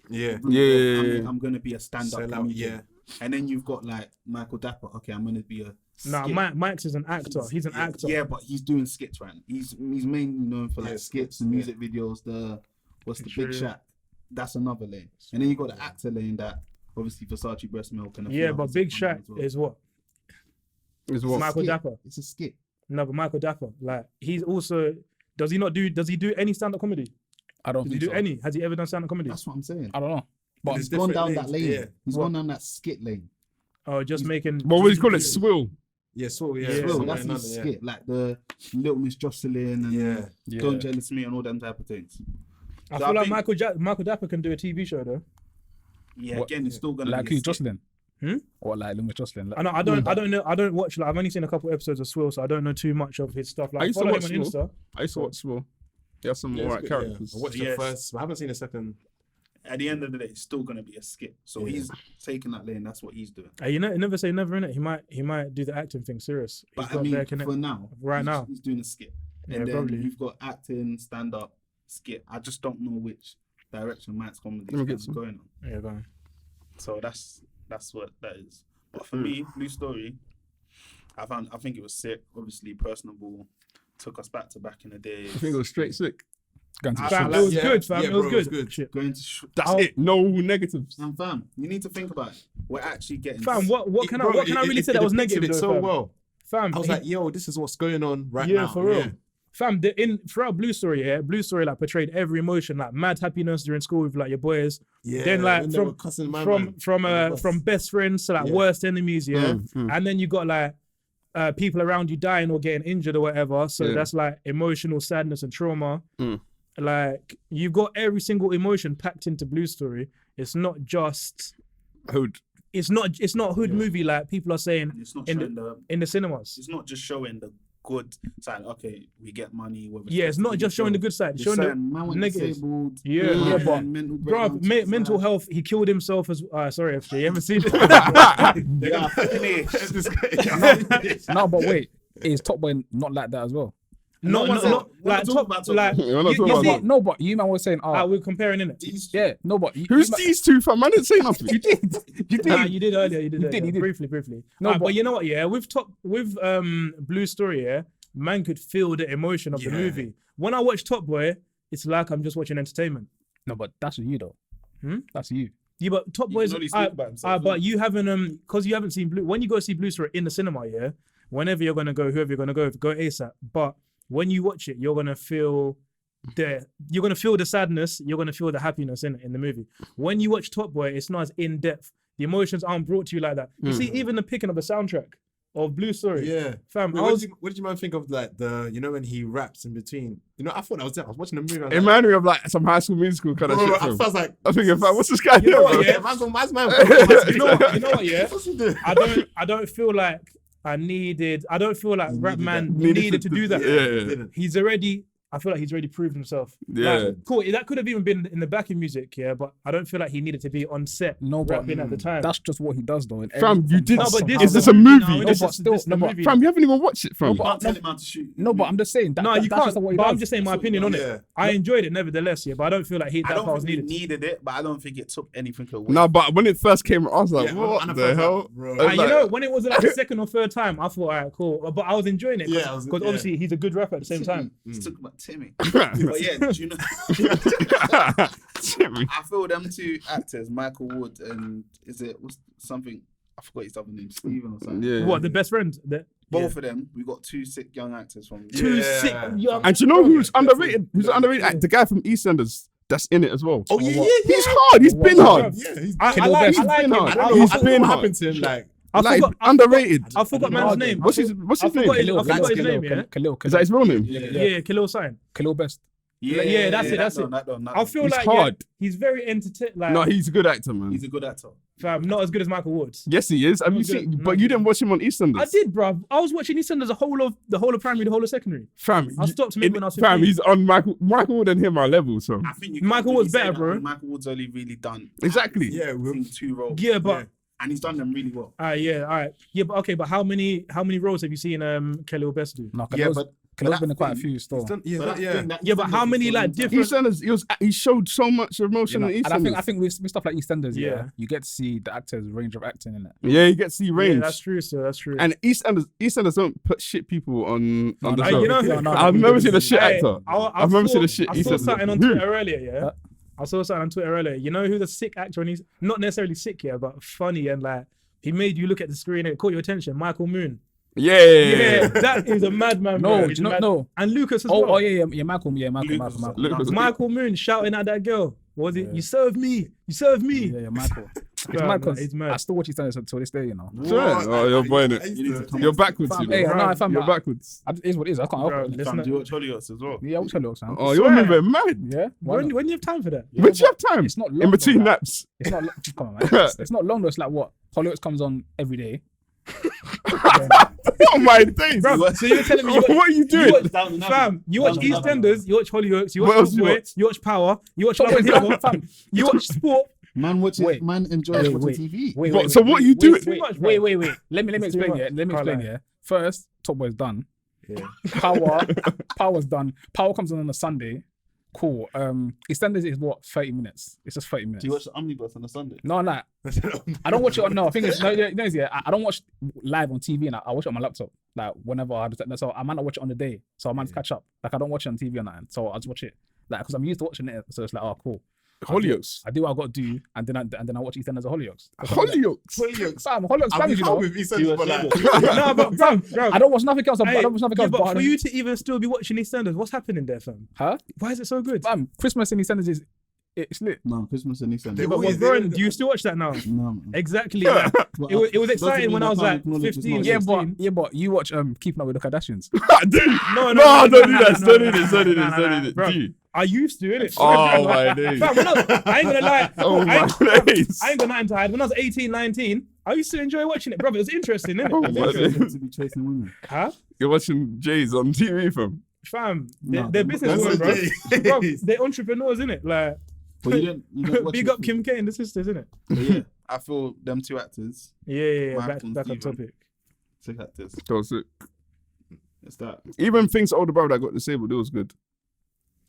Speaker 2: Yeah.
Speaker 4: route
Speaker 3: Yeah.
Speaker 4: of, I'm gonna be a stand-up
Speaker 2: Sell out,
Speaker 4: comedian. And then you've got like Michael Dapper. Okay, I'm gonna be a.
Speaker 1: Nah,
Speaker 4: skit.
Speaker 1: Max is an actor. He's an actor.
Speaker 4: Yeah, but he's doing skits, right? He's mainly known for like
Speaker 2: Yeah,
Speaker 4: skits and music videos. What's the
Speaker 1: True.
Speaker 4: Big Shack? That's another lane. And then you got the actor lane that obviously Versace breast milk and a few
Speaker 1: Yeah, but
Speaker 4: others
Speaker 1: Big
Speaker 4: come on
Speaker 1: Shaq
Speaker 4: as well.
Speaker 1: is what?
Speaker 3: Is what?
Speaker 1: Michael Dapper.
Speaker 4: It's a skit.
Speaker 1: No, but Michael Dapper. Like he's also. Does he do any stand-up comedy?
Speaker 5: I don't
Speaker 1: Does he
Speaker 5: think
Speaker 1: do
Speaker 5: so.
Speaker 1: any? Has he ever done stand-up comedy?
Speaker 4: That's what I'm saying.
Speaker 5: I don't know. But
Speaker 4: He's gone down that lane.
Speaker 2: Yeah.
Speaker 4: He's
Speaker 1: What?
Speaker 4: gone down that skit lane.
Speaker 1: Oh, just making.
Speaker 3: What would you call it? Swill.
Speaker 2: Yeah, so yeah.
Speaker 1: Yeah,
Speaker 4: Well,
Speaker 2: so
Speaker 4: that's
Speaker 2: another,
Speaker 4: his
Speaker 2: yeah.
Speaker 4: skit, like the Little Miss Jocelyn and
Speaker 2: Yeah.
Speaker 4: Don't Jealous Me and all them type of things.
Speaker 1: I
Speaker 4: So
Speaker 1: feel like
Speaker 4: think-
Speaker 1: Michael Dapper can do a TV show though.
Speaker 4: Yeah,
Speaker 5: What-
Speaker 4: again, it's still gonna
Speaker 5: like
Speaker 4: be a
Speaker 5: who,
Speaker 4: skit.
Speaker 5: Jocelyn?
Speaker 1: Hmm?
Speaker 5: Or like Luma Jocelyn? Like,
Speaker 1: I don't watch. Like I've only seen a couple episodes of Swill, so I don't know too much of his stuff. Like
Speaker 3: I used to
Speaker 1: follow
Speaker 3: watch
Speaker 1: him on
Speaker 3: Swill.
Speaker 1: Insta.
Speaker 3: I used to watch Swill. He has some
Speaker 2: Yeah,
Speaker 3: alright
Speaker 2: it's good, yeah.
Speaker 3: characters.
Speaker 2: I watched
Speaker 4: Yes.
Speaker 2: the first, but I haven't seen the second.
Speaker 4: At the end of the day, it's still gonna be a skit. So
Speaker 2: Yeah.
Speaker 4: he's taking that lane. That's what he's doing.
Speaker 1: You never say never in it. He might do the acting thing serious. He's
Speaker 4: But I
Speaker 1: got
Speaker 4: mean,
Speaker 1: there, can it?
Speaker 4: for now,
Speaker 1: Right
Speaker 4: he's,
Speaker 1: now.
Speaker 4: he's doing a skit.
Speaker 1: Yeah,
Speaker 4: And then
Speaker 1: probably.
Speaker 4: you've got acting, stand up, skit. I just don't know which direction Matt's comedy
Speaker 3: Let me get
Speaker 4: is
Speaker 3: some.
Speaker 4: going on.
Speaker 1: Yeah, go on.
Speaker 4: So that's what that is. But for me, Bluestory, I think it was sick. Obviously personable. Took us back in the days.
Speaker 3: I think it was straight sick.
Speaker 5: going to the
Speaker 1: Fam,
Speaker 5: shops.
Speaker 1: it was
Speaker 2: Yeah,
Speaker 1: good, fam.
Speaker 2: yeah,
Speaker 1: it was
Speaker 2: bro, it was
Speaker 1: good.
Speaker 2: good.
Speaker 1: Shit.
Speaker 4: Going to
Speaker 3: That's it. No negatives.
Speaker 4: and fam, you need to think about it. We're actually getting
Speaker 1: Fam, what can I really
Speaker 2: it
Speaker 1: say that was
Speaker 2: depicted
Speaker 1: negative?
Speaker 2: it
Speaker 1: though,
Speaker 2: so
Speaker 1: fam?
Speaker 2: well.
Speaker 1: Fam,
Speaker 2: I was like, yo, this is what's going on right
Speaker 1: yeah,
Speaker 2: now.
Speaker 1: for real. Fam, throughout Bluestory, Bluestory like portrayed every emotion, like mad happiness during school with like your boys.
Speaker 2: Yeah.
Speaker 1: Then like
Speaker 2: when they were cussing my man
Speaker 1: from
Speaker 2: on the bus.
Speaker 1: from best friends to like
Speaker 2: Yeah.
Speaker 1: worst enemies, and then you got like people around you dying or getting injured or whatever. So
Speaker 3: Yeah.
Speaker 1: that's like emotional sadness and trauma.
Speaker 3: Mm.
Speaker 1: Like you've got every single emotion packed into Bluestory. It's not just.
Speaker 3: Hood.
Speaker 1: It's not a hood movie like people are saying
Speaker 4: It's not
Speaker 1: in
Speaker 4: showing the.
Speaker 1: in the cinemas.
Speaker 4: It's not just showing the good side. Okay, we get money.
Speaker 1: Yeah, it's not just showing the good side. It's showing the
Speaker 4: man went
Speaker 1: negatives.
Speaker 4: disabled.
Speaker 1: Yeah,
Speaker 4: man
Speaker 1: yeah,
Speaker 4: had
Speaker 1: but
Speaker 4: mental
Speaker 1: bro,
Speaker 4: breakdowns,
Speaker 1: mental
Speaker 4: like-
Speaker 1: health. He killed himself as. Sorry, FJ, you haven't seen it.
Speaker 4: Yeah, finish.
Speaker 5: No, but wait, is Top Boy not like that as well?
Speaker 1: not
Speaker 4: one's not-
Speaker 1: like
Speaker 4: we're not talking
Speaker 1: top
Speaker 4: about Top
Speaker 1: like.
Speaker 4: Boy.
Speaker 3: We're not
Speaker 1: you
Speaker 3: talking
Speaker 1: see,
Speaker 3: about
Speaker 5: No, but you man was saying,
Speaker 1: we're comparing in it.
Speaker 5: yeah, no, but
Speaker 3: Who's these two, fam? I didn't say nothing.
Speaker 5: You did.
Speaker 1: Nah, you did earlier. You did.
Speaker 5: You
Speaker 1: earlier.
Speaker 5: did, you did.
Speaker 1: Briefly.
Speaker 5: No,
Speaker 1: No, but
Speaker 5: but-
Speaker 1: you know what? Yeah, with Bluestory, man could feel the emotion of the
Speaker 2: Yeah.
Speaker 1: movie. When I watch Top Boy, it's like I'm just watching entertainment.
Speaker 5: No, but that's you though. That's you.
Speaker 1: Yeah, but Top
Speaker 4: He
Speaker 1: Boy's.
Speaker 4: can only speak about himself,
Speaker 1: But you haven't because you haven't seen Blue. When you go see Bluestory in the cinema, whenever you're gonna go, whoever you're gonna go ASAP. But when you watch it, you're gonna feel the sadness. You're gonna feel the happiness in the movie. When you watch Top Boy, it's not as in depth. The emotions aren't brought to you like that. You see, even the picking of the soundtrack. of Bluestory.
Speaker 2: Yeah.
Speaker 1: Fam,
Speaker 2: Wait,
Speaker 1: I was
Speaker 2: what did you man think of like when he raps in between? I thought that was it. I was watching the movie. I was
Speaker 3: It reminded me of like some High School Musical kind of
Speaker 2: bro,
Speaker 3: shit.
Speaker 2: I
Speaker 3: fam.
Speaker 2: was like,
Speaker 3: I think what's this guy
Speaker 1: You know
Speaker 3: doing,
Speaker 1: what,
Speaker 3: bro?
Speaker 1: yeah?
Speaker 2: man's on man's man.
Speaker 1: you know what, yeah?
Speaker 2: What's he doing?
Speaker 1: I don't feel like I don't feel like Rap Man needed to do that.
Speaker 3: Yeah.
Speaker 1: He's already, I feel like he's already proved himself.
Speaker 3: Yeah.
Speaker 1: Like, cool. That could have even been in the backing music, yeah, but I don't feel like he needed to be on set
Speaker 5: No, but
Speaker 1: rapping at the time.
Speaker 5: that's just what he does though.
Speaker 3: Fam, you did.
Speaker 1: No, but this
Speaker 3: Is this
Speaker 1: is
Speaker 3: a
Speaker 1: the
Speaker 3: movie?
Speaker 1: movie.
Speaker 5: No, but still,
Speaker 1: This is the
Speaker 5: no, but
Speaker 1: movie.
Speaker 3: Fam, you haven't even watched it, fam.
Speaker 5: No,
Speaker 4: Can't tell him how to shoot.
Speaker 5: No, but I'm just saying.
Speaker 1: No, you
Speaker 5: that's
Speaker 1: can't.
Speaker 5: just what he
Speaker 1: But
Speaker 5: does.
Speaker 1: I'm just saying my opinion on it.
Speaker 2: Yeah.
Speaker 1: I enjoyed it nevertheless, yeah, but I don't feel like
Speaker 4: I
Speaker 1: that
Speaker 4: don't
Speaker 1: part was
Speaker 4: think he
Speaker 1: needed.
Speaker 4: needed it, but I don't think it took anything away.
Speaker 3: No, but when it first came, I was like,
Speaker 2: Yeah,
Speaker 3: what
Speaker 2: and I
Speaker 3: the
Speaker 2: felt
Speaker 3: hell?
Speaker 2: like, bro.
Speaker 3: I was
Speaker 1: You
Speaker 3: like-
Speaker 1: know, when it was like the second or third time, I thought, all right, cool. But I was enjoying it because
Speaker 2: Yeah, I was-
Speaker 1: obviously he's a good rapper at the same time.
Speaker 4: Let's talk about Timmy. But yeah, do you know?
Speaker 3: Timmy.
Speaker 4: I feel them two actors, Michael Wood and what's something? I forgot his other name, Steven or something.
Speaker 3: Yeah.
Speaker 1: What, the best friend?
Speaker 4: Both of them, we got two sick young actors from.
Speaker 1: Two
Speaker 2: Yeah.
Speaker 1: sick young.
Speaker 3: And do you know who's
Speaker 2: Yeah,
Speaker 3: underrated? Who's
Speaker 2: definitely.
Speaker 3: underrated? Like, the guy from EastEnders that's in it as well.
Speaker 2: Oh yeah,
Speaker 3: He's hard. He's been hard.
Speaker 2: yeah. He's
Speaker 1: I
Speaker 5: Killer
Speaker 1: like
Speaker 5: Best.
Speaker 1: him.
Speaker 3: Been hard.
Speaker 2: I don't know
Speaker 3: He's
Speaker 2: what
Speaker 3: been
Speaker 2: happened
Speaker 3: hard.
Speaker 2: to him. Like,
Speaker 3: Like,
Speaker 1: I
Speaker 3: underrated.
Speaker 1: forgot man's name.
Speaker 3: What's his
Speaker 1: I
Speaker 3: name?
Speaker 1: forgot his
Speaker 5: Khalil,
Speaker 1: name, yeah?
Speaker 5: Khalil,
Speaker 3: Is that his real name?
Speaker 1: Yeah, Khalil Sign.
Speaker 5: Khalil Best.
Speaker 1: Yeah, that's it, that's it.
Speaker 4: That one.
Speaker 1: I feel
Speaker 3: He's
Speaker 1: like
Speaker 3: hard.
Speaker 1: he's very entertaining. Like,
Speaker 3: No, he's a good actor, man.
Speaker 4: He's a good actor.
Speaker 1: fam, not as good as Michael Woods.
Speaker 3: Yes, he is. Have you
Speaker 1: Not
Speaker 3: seen?
Speaker 1: good.
Speaker 3: But you didn't watch him on EastEnders.
Speaker 1: I did, bruv. I was watching EastEnders the whole of primary, the whole of secondary.
Speaker 3: Fam,
Speaker 1: I stopped him when I was 15.
Speaker 3: fam, he's on Michael Wood and him are level, so
Speaker 4: I think you
Speaker 1: Michael
Speaker 4: can't
Speaker 1: Wood's
Speaker 4: really say
Speaker 1: better,
Speaker 4: that
Speaker 1: bro.
Speaker 4: when Michael Wood's only really done
Speaker 3: exactly.
Speaker 2: yeah,
Speaker 4: I think 2 roles.
Speaker 1: Yeah, but
Speaker 4: And he's done them really well.
Speaker 1: yeah, all right. Yeah, but okay, but how many roles have you seen Khalil Best do?
Speaker 5: No,
Speaker 2: yeah,
Speaker 5: Khalil's
Speaker 2: but
Speaker 5: been in quite a few still.
Speaker 1: Yeah, but how many like different?
Speaker 3: EastEnders, he showed so much emotion in
Speaker 5: And
Speaker 3: EastEnders.
Speaker 5: I think with stuff like EastEnders,
Speaker 1: Yeah.
Speaker 5: you get to see the actors' range of acting in it.
Speaker 3: Yeah, you get to see
Speaker 1: Yeah,
Speaker 3: range.
Speaker 1: that's true, sir. That's true.
Speaker 3: And EastEnders don't put shit people on the
Speaker 5: no,
Speaker 3: show.
Speaker 1: you know who-
Speaker 3: I've never seen a shit
Speaker 1: Hey,
Speaker 3: actor.
Speaker 1: I
Speaker 3: I've never seen a
Speaker 1: saw-
Speaker 3: shit
Speaker 1: I saw
Speaker 3: EastEnders.
Speaker 1: something on
Speaker 3: Who?
Speaker 1: Twitter earlier, yeah. I saw something on Twitter earlier. You know who's a sick actor and he's not necessarily sick, yeah, but funny and like he made you look at the screen and it caught your attention. Michael Moon.
Speaker 3: Yeah.
Speaker 1: Yeah, that is a madman.
Speaker 5: No,
Speaker 1: bro.
Speaker 5: do
Speaker 1: He's
Speaker 5: you
Speaker 1: a
Speaker 5: not
Speaker 1: mad-
Speaker 5: know?
Speaker 1: And Lucas as
Speaker 5: Oh,
Speaker 1: well.
Speaker 5: yeah, Michael.
Speaker 3: Lucas.
Speaker 1: Michael Moon shouting at that girl. What was it? You serve me. You serve me.
Speaker 5: Yeah, Michael. It's
Speaker 1: Fam,
Speaker 5: mad because
Speaker 1: he's mad.
Speaker 5: I still watch EastEnders until this day, you know.
Speaker 3: Sure. Oh, you're boying it. You're backwards, you
Speaker 5: Hey,
Speaker 3: know.
Speaker 5: no, fam,
Speaker 3: You're backwards.
Speaker 5: it is what it is. I can't help
Speaker 1: Bro,
Speaker 5: it.
Speaker 1: listen,
Speaker 4: Do you watch Hollyoaks as well?
Speaker 5: Yeah, I watch Hollyoaks, man.
Speaker 3: Oh, you're
Speaker 1: swear.
Speaker 3: moving mad.
Speaker 5: Yeah. Why not?
Speaker 1: when do you have time for that?
Speaker 5: Yeah,
Speaker 3: When do you have
Speaker 5: but
Speaker 3: time?
Speaker 5: It's not long,
Speaker 3: In between
Speaker 5: though, like,
Speaker 3: naps.
Speaker 5: It's not. Come on, man. It's not long though. It's like what Hollyoaks comes on every day.
Speaker 3: Oh my days.
Speaker 1: Bro, so you're telling me
Speaker 3: What are you doing?
Speaker 1: fam, you watch EastEnders, you watch Hollyoaks, you
Speaker 3: What
Speaker 1: watch
Speaker 3: else you
Speaker 1: Footboy,
Speaker 3: watch?
Speaker 1: you watch Power, you watch
Speaker 5: Top
Speaker 1: Love and
Speaker 5: Boy's
Speaker 1: Hip
Speaker 5: done,
Speaker 1: Hop,
Speaker 5: fam.
Speaker 1: you watch Sport.
Speaker 6: Man watches.
Speaker 5: Wait.
Speaker 6: Man enjoys
Speaker 5: Wait,
Speaker 6: watching
Speaker 5: wait.
Speaker 6: TV.
Speaker 5: Wait,
Speaker 3: But-
Speaker 5: wait,
Speaker 3: so
Speaker 5: wait,
Speaker 3: what
Speaker 5: wait,
Speaker 3: you do?
Speaker 1: It's too much, bro.
Speaker 5: Wait. Let me
Speaker 1: It's too
Speaker 5: explain.
Speaker 1: much.
Speaker 5: Yeah. Let me
Speaker 1: Can't
Speaker 5: explain.
Speaker 1: lie.
Speaker 5: Yeah. First, Top Boy's done.
Speaker 1: Yeah.
Speaker 5: Power's done. Power comes on a Sunday. Cool. EastEnders is what 30 minutes. It's just 30 minutes.
Speaker 4: Do you watch the Omnibus on a Sunday?
Speaker 5: No, I don't watch it on. No, I think it's I don't watch live on TV, and I watch it on my laptop. Like whenever so I might not watch it on the day, so I might catch up. Like I don't watch it on TV or nothing, so I just watch it like because I'm used to watching it. So it's like, oh, cool.
Speaker 3: Hollyoaks.
Speaker 5: I do what I got to do, and then I watch EastEnders as Hollyoaks.
Speaker 3: Hollyoaks.
Speaker 5: Fam, Hollyoaks
Speaker 2: I'll
Speaker 5: bangers,
Speaker 2: be
Speaker 5: you
Speaker 2: calm
Speaker 5: know.
Speaker 2: with EastEnders, but like,
Speaker 1: No, but bro,
Speaker 5: I don't watch nothing else. I don't watch nothing
Speaker 1: yeah,
Speaker 5: else.
Speaker 1: but for you to even still be watching EastEnders, what's happening there, fam?
Speaker 5: huh?
Speaker 1: Why is it so good?
Speaker 5: Fam, Christmas in EastEnders it's lit.
Speaker 6: No, Christmas and EastEnders.
Speaker 2: They
Speaker 1: But
Speaker 2: always-
Speaker 1: Warren, do you still watch that now?
Speaker 6: No, man.
Speaker 1: Exactly. Like, it was exciting when I was like 15,
Speaker 5: Yeah,
Speaker 1: 16.
Speaker 5: but you watch Keeping Up with the Kardashians.
Speaker 1: No,
Speaker 3: No, don't do this. Don't do this. Don't do this. Don't do this.
Speaker 1: Bro,
Speaker 3: Gee.
Speaker 1: I used to, innit?
Speaker 3: Oh my days.
Speaker 1: Fam, I ain't gonna lie.
Speaker 3: Oh
Speaker 1: I
Speaker 3: my
Speaker 1: ain't-
Speaker 3: days.
Speaker 1: I ain't got nothing to hide. When I was 18, 19, I used to enjoy watching it, brother. It was interesting, innit?
Speaker 3: Oh
Speaker 1: It was
Speaker 3: my
Speaker 1: interesting.
Speaker 3: days.
Speaker 6: To be chasing women.
Speaker 1: Huh?
Speaker 3: You're watching Jays on TV, fam.
Speaker 1: Fam,
Speaker 6: No,
Speaker 1: they're business
Speaker 2: that's
Speaker 1: women, bro.
Speaker 2: a
Speaker 1: Bro, they're entrepreneurs, innit? Like,
Speaker 6: But you don't watch
Speaker 1: big
Speaker 6: it.
Speaker 1: up Kim K and the sisters, innit?
Speaker 4: But yeah, I feel them two actors,
Speaker 1: Yeah.
Speaker 4: Michael
Speaker 1: Back
Speaker 4: and
Speaker 1: on
Speaker 4: Steven.
Speaker 1: topic.
Speaker 4: sick actors.
Speaker 3: That's it.
Speaker 4: It's that.
Speaker 3: Even things older brother that got disabled, it was good.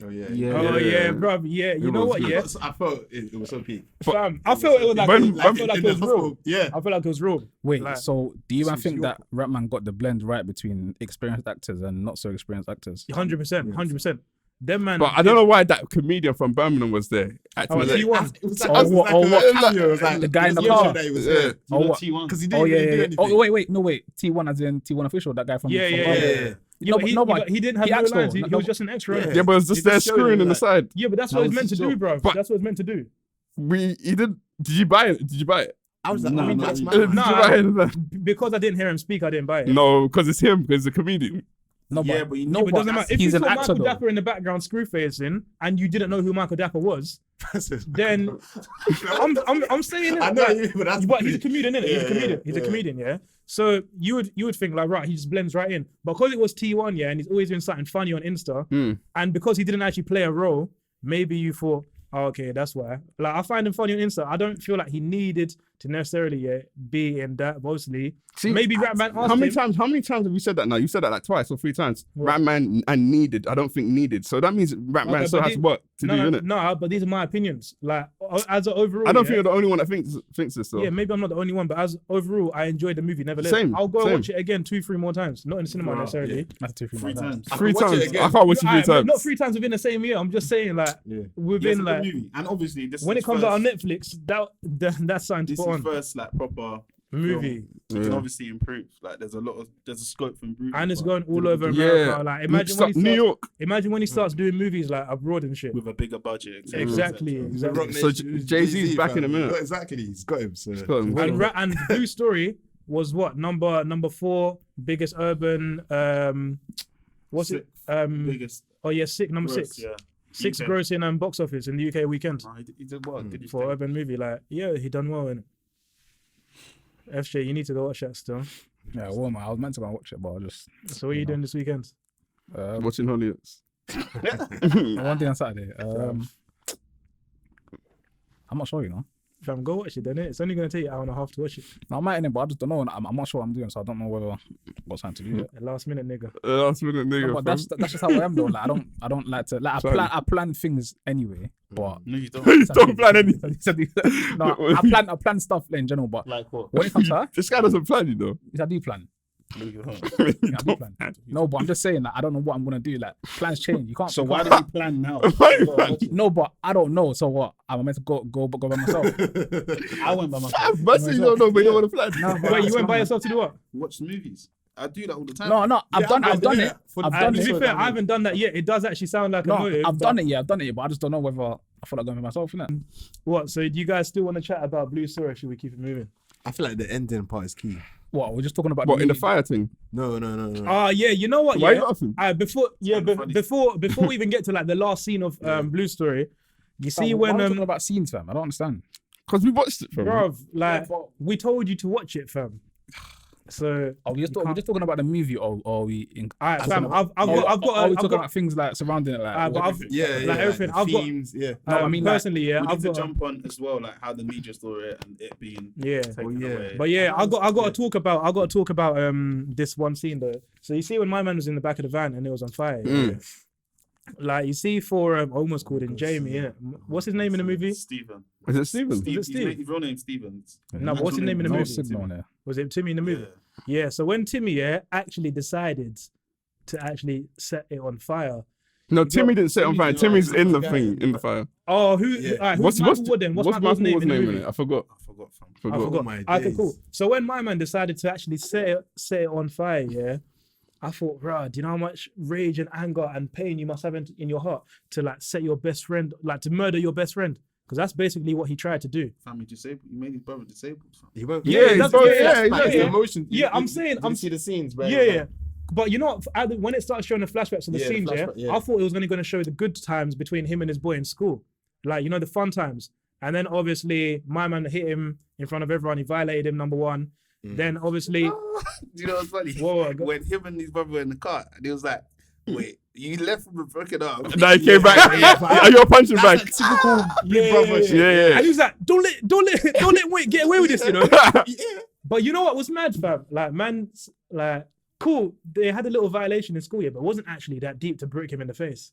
Speaker 2: Oh yeah.
Speaker 6: Yeah.
Speaker 1: Oh
Speaker 3: Yeah.
Speaker 1: yeah, bro. Yeah, you
Speaker 3: It
Speaker 1: know
Speaker 3: was
Speaker 1: what?
Speaker 3: good.
Speaker 1: Yeah,
Speaker 2: I felt it was so peak.
Speaker 1: fam. I felt it was like
Speaker 3: When-
Speaker 1: I feel like
Speaker 2: in
Speaker 1: it was
Speaker 2: the
Speaker 1: real.
Speaker 2: hospital, yeah.
Speaker 1: I feel like it was real.
Speaker 5: Wait,
Speaker 1: Like,
Speaker 5: so do you even
Speaker 2: it's
Speaker 5: think
Speaker 2: your-
Speaker 5: that Rapman got the blend right between experienced actors and not so experienced actors?
Speaker 1: 100%. Them man.
Speaker 3: But I don't know why that comedian from Birmingham was there. Acting
Speaker 1: Oh,
Speaker 3: as a-
Speaker 1: T1.
Speaker 2: It was
Speaker 5: Oh, what-
Speaker 2: like
Speaker 5: oh,
Speaker 2: a
Speaker 5: what-
Speaker 2: cameo, it was like
Speaker 5: the guy in the
Speaker 2: it was
Speaker 5: car.
Speaker 2: mentioned that he was
Speaker 3: Yeah.
Speaker 2: there.
Speaker 5: Oh, what?
Speaker 4: T1.
Speaker 2: Because he
Speaker 5: Oh
Speaker 2: didn't
Speaker 5: yeah,
Speaker 2: really do
Speaker 5: yeah.
Speaker 2: anything.
Speaker 5: Oh wait, no wait. T1 as in T1 official. That guy from
Speaker 1: Yeah.
Speaker 5: from
Speaker 2: Yeah,
Speaker 5: Birmingham.
Speaker 2: yeah, yeah.
Speaker 1: Yeah, but he didn't have
Speaker 5: he
Speaker 1: no
Speaker 5: acts though.
Speaker 1: lines. He
Speaker 5: No,
Speaker 1: was just an extra.
Speaker 2: Yeah.
Speaker 1: innit?
Speaker 3: Yeah, but it was just
Speaker 2: He
Speaker 3: there
Speaker 2: just showed
Speaker 3: screwing
Speaker 2: you
Speaker 3: in the
Speaker 2: that.
Speaker 3: side.
Speaker 1: Yeah, but that's
Speaker 2: That
Speaker 1: what it's
Speaker 2: was
Speaker 1: meant to
Speaker 2: his
Speaker 1: do,
Speaker 2: job.
Speaker 1: bro.
Speaker 3: But-
Speaker 1: That's what it's meant to do.
Speaker 3: He did. Did you buy it? Did you buy it?
Speaker 2: I was like,
Speaker 6: No,
Speaker 2: I mean,
Speaker 6: no,
Speaker 2: that's
Speaker 6: you-
Speaker 2: my
Speaker 1: Because I didn't hear him speak, I didn't buy it.
Speaker 3: No, because it's him, because he's a comedian.
Speaker 5: No,
Speaker 4: Yeah,
Speaker 5: but
Speaker 4: but you
Speaker 5: no,
Speaker 1: Yeah, but it
Speaker 5: but
Speaker 1: doesn't matter. If
Speaker 5: he's
Speaker 1: you
Speaker 5: an
Speaker 1: saw
Speaker 5: actor
Speaker 1: Michael
Speaker 5: though.
Speaker 1: Dapper in the background screw facing and you didn't know who Michael Dapper was, then I'm saying it.
Speaker 2: I know
Speaker 1: like,
Speaker 2: you, but that's
Speaker 1: he's a comedian, innit? He's a comedian. He's a
Speaker 2: yeah.
Speaker 1: comedian, yeah. So you would think like, right, he just blends right in. Because it was T1, yeah, and he's always been something funny on Insta, and because he didn't actually play a role, maybe you thought, oh, okay, that's why. Like, I find him funny on Insta. I don't feel like he needed to necessarily be in that. Mostly, maybe Ratman asked
Speaker 3: How many
Speaker 1: him.
Speaker 3: times? How many times have you said that now? You said that like twice or 3 times.
Speaker 1: What?
Speaker 3: Ratman and needed. I don't think needed. So that means Ratman
Speaker 1: Okay,
Speaker 3: still
Speaker 1: but
Speaker 3: has work to do, innit?
Speaker 1: No, but these are my opinions. Like, as an overall,
Speaker 3: I don't
Speaker 1: yeah,
Speaker 3: think you're the only one that thinks this though.
Speaker 1: Yeah, maybe I'm not the only one, but as overall, I enjoyed the movie. Nevertheless,
Speaker 3: Same,
Speaker 1: I'll go and
Speaker 3: same.
Speaker 1: watch it again 2-3 more times. Not in the cinema necessarily.
Speaker 5: That's 2-3
Speaker 4: 3 times.
Speaker 2: I
Speaker 3: 3
Speaker 2: can watch it
Speaker 3: times.
Speaker 2: again.
Speaker 3: I can't watch it 3
Speaker 1: Alright,
Speaker 3: times.
Speaker 1: not 3 times within the same year. I'm just saying, like,
Speaker 2: Yeah.
Speaker 1: within
Speaker 4: Yeah,
Speaker 1: like
Speaker 4: movie. And obviously this
Speaker 1: when
Speaker 4: is
Speaker 1: it comes
Speaker 4: first,
Speaker 1: out on Netflix, that's something to
Speaker 4: this
Speaker 1: put
Speaker 4: is
Speaker 1: on.
Speaker 4: first like proper
Speaker 1: Movie.
Speaker 4: You can obviously improve. Like there's a scope for improvement.
Speaker 1: And it's
Speaker 4: but
Speaker 1: going all over
Speaker 3: Yeah.
Speaker 1: America. Like,
Speaker 3: New York.
Speaker 1: imagine when he starts doing movies like abroad and shit.
Speaker 4: with a bigger budget.
Speaker 1: Exactly.
Speaker 3: So Jay-Z's back in a minute.
Speaker 2: Exactly, he's got him. So.
Speaker 3: Got him.
Speaker 1: And Bluestory was what number 4 biggest urban. What's it?
Speaker 4: Biggest
Speaker 1: Oh yeah, number
Speaker 4: gross,
Speaker 1: 6.
Speaker 4: Yeah.
Speaker 1: 6
Speaker 4: UK.
Speaker 1: grossing box office in the UK weekend.
Speaker 4: No, he did well. Did he
Speaker 1: For urban movie, like, yeah, he done well in it. FJ, you need to go watch that still.
Speaker 5: Yeah, well, man, I was meant to go and watch it, but I just
Speaker 1: So what are you doing this weekend?
Speaker 3: Watching Hollywoods.
Speaker 5: one day on Saturday. I'm not sure, you know.
Speaker 1: Fam, go watch it then. It's only gonna take you an hour and a half to watch it.
Speaker 5: No, I might in it, but I just don't know. I'm not sure what I'm doing, so I don't know what time to do it.
Speaker 1: At last minute, nigga.
Speaker 3: Last minute nigga.
Speaker 5: But that's just how I am though. Like I don't like to like I plan things anyway, but
Speaker 4: No, you don't.
Speaker 3: You don't plan anything.
Speaker 5: no, I plan stuff in general, but
Speaker 4: Like what?
Speaker 5: when it comes to that,
Speaker 3: This guy doesn't plan, you know.
Speaker 5: I do plan.
Speaker 4: No, you don't.
Speaker 5: Yeah, I do plan. No, but I'm just saying that I don't know what I'm gonna do. Like plans change. You can't.
Speaker 4: So
Speaker 5: you
Speaker 4: why
Speaker 5: can't-
Speaker 4: do you plan now?
Speaker 5: No, but I don't know. So what? I'm meant to go by myself.
Speaker 4: I went by myself.
Speaker 3: But you don't know, but you don't want to plan.
Speaker 5: No, but
Speaker 1: Wait, you went by yourself to do what?
Speaker 4: Watch movies. I do that all the time.
Speaker 5: No, I've done it. I've done
Speaker 1: To be
Speaker 5: it.
Speaker 1: fair, I haven't done that yet. It does actually sound like a
Speaker 5: No,
Speaker 1: motive.
Speaker 5: I've done it. Yeah, I've done it. But I just don't know whether I feel like going by myself. Innit?
Speaker 1: What? So do you guys still want to chat about Bluestory? Or should we keep it moving?
Speaker 2: I feel like the ending part is key.
Speaker 5: What? We're just talking about
Speaker 3: What, in the
Speaker 5: movie.
Speaker 3: fire thing?
Speaker 2: No.
Speaker 1: Ah, yeah. You know what?
Speaker 3: Why
Speaker 1: Yeah.
Speaker 3: you laughing?
Speaker 1: Before we even get to like the last scene of Bluestory, you see
Speaker 5: Why
Speaker 1: when
Speaker 5: are we talking about scenes, fam? I don't understand.
Speaker 3: Because we watched it, fam.
Speaker 1: bruv, like we told you to watch it, fam. So
Speaker 5: Are we just talking about the movie, or are we?
Speaker 1: alright, fam. I've
Speaker 5: Are we talking
Speaker 1: got
Speaker 5: about things like surrounding it, like?
Speaker 1: but I've- like everything.
Speaker 2: the
Speaker 1: I've got
Speaker 2: themes, yeah.
Speaker 5: No, I mean, like,
Speaker 1: personally, yeah,
Speaker 4: We
Speaker 1: I've
Speaker 4: need to
Speaker 1: got
Speaker 4: jump on as well, like how the media story and it being
Speaker 1: yeah.
Speaker 4: taken
Speaker 2: yeah.
Speaker 4: away.
Speaker 1: But yeah, I got to talk about this one scene though. So you see when my man was in the back of the van and it was on fire. Yeah? Like you see for I almost called him Jamie, innit? What's his name in the movie?
Speaker 4: Stephen.
Speaker 3: Is it Steven?
Speaker 1: Steve?
Speaker 4: His real name Stephen.
Speaker 1: No, but what's his name in the
Speaker 5: No
Speaker 1: movie?
Speaker 5: signal on there.
Speaker 1: Was it Timmy in the movie? Yeah. So when Timmy actually decided to actually set it on fire.
Speaker 3: No, Timmy didn't set it on fire. Timmy's in the
Speaker 2: guy.
Speaker 3: thing, in the fire.
Speaker 1: Oh,
Speaker 2: Yeah.
Speaker 1: who's Michael Wood then? What's Michael's name in the movie?
Speaker 3: it? I forgot.
Speaker 4: I forgot from.
Speaker 1: I
Speaker 3: Forgot.
Speaker 1: forgot.
Speaker 2: my
Speaker 1: Okay,
Speaker 2: days.
Speaker 1: cool. So when my man decided to actually set it on fire, yeah, I thought, bro, do you know how much rage and anger and pain you must have in your heart to like set your best friend, like to murder your best friend? Because that's basically what he tried to do.
Speaker 4: Family disabled. You made his brother disabled. Fam.
Speaker 2: He won't.
Speaker 1: Yeah,
Speaker 3: he's
Speaker 1: that's-
Speaker 3: both-
Speaker 1: yeah,
Speaker 3: yeah,
Speaker 2: Like,
Speaker 3: yeah.
Speaker 2: the emotion.
Speaker 1: Yeah, I'm saying,
Speaker 2: Did you see the scenes, bro.
Speaker 1: Yeah. But you know, when it started showing the flashbacks of the
Speaker 2: Yeah, the
Speaker 1: scenes,
Speaker 2: flashback, yeah.
Speaker 1: I thought it was only going to show the good times between him and his boy in school, like, you know, the fun times. And then obviously my man hit him in front of everyone. He violated him, number one. Then obviously,
Speaker 4: Do you know what's funny?
Speaker 1: Whoa, go-
Speaker 4: When him and his brother were in the car, and he was like, "Wait, you left him and broke it up."
Speaker 3: Now he came back. Are you punching back?
Speaker 4: That's like typical big
Speaker 1: Yeah,
Speaker 4: brother
Speaker 1: yeah,
Speaker 4: shit.
Speaker 3: Yeah,
Speaker 1: and he was like, don't let Wait get away with this, you know. But you know what was mad, fam? Like, man's like, cool. They had a little violation in school, yeah, but it wasn't actually that deep to brick him in the face.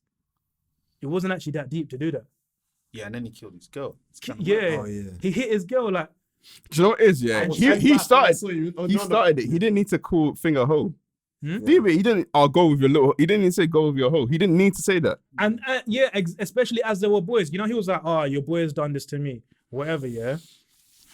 Speaker 1: It wasn't actually that deep to do that.
Speaker 4: Yeah, and then he killed his girl. It's kinda
Speaker 1: Yeah,
Speaker 2: Oh, yeah.
Speaker 1: he hit his girl like.
Speaker 3: Do you know what it is? Yeah, he started. He
Speaker 2: He
Speaker 3: started it. He didn't need to call finger hoe.
Speaker 1: Hmm?
Speaker 3: He didn't. I'll go with your little. He didn't even say go with your hoe. He didn't need to say that.
Speaker 1: And especially as there were boys, you know, he was like, "Oh, your boy has done this to me, whatever." Yeah,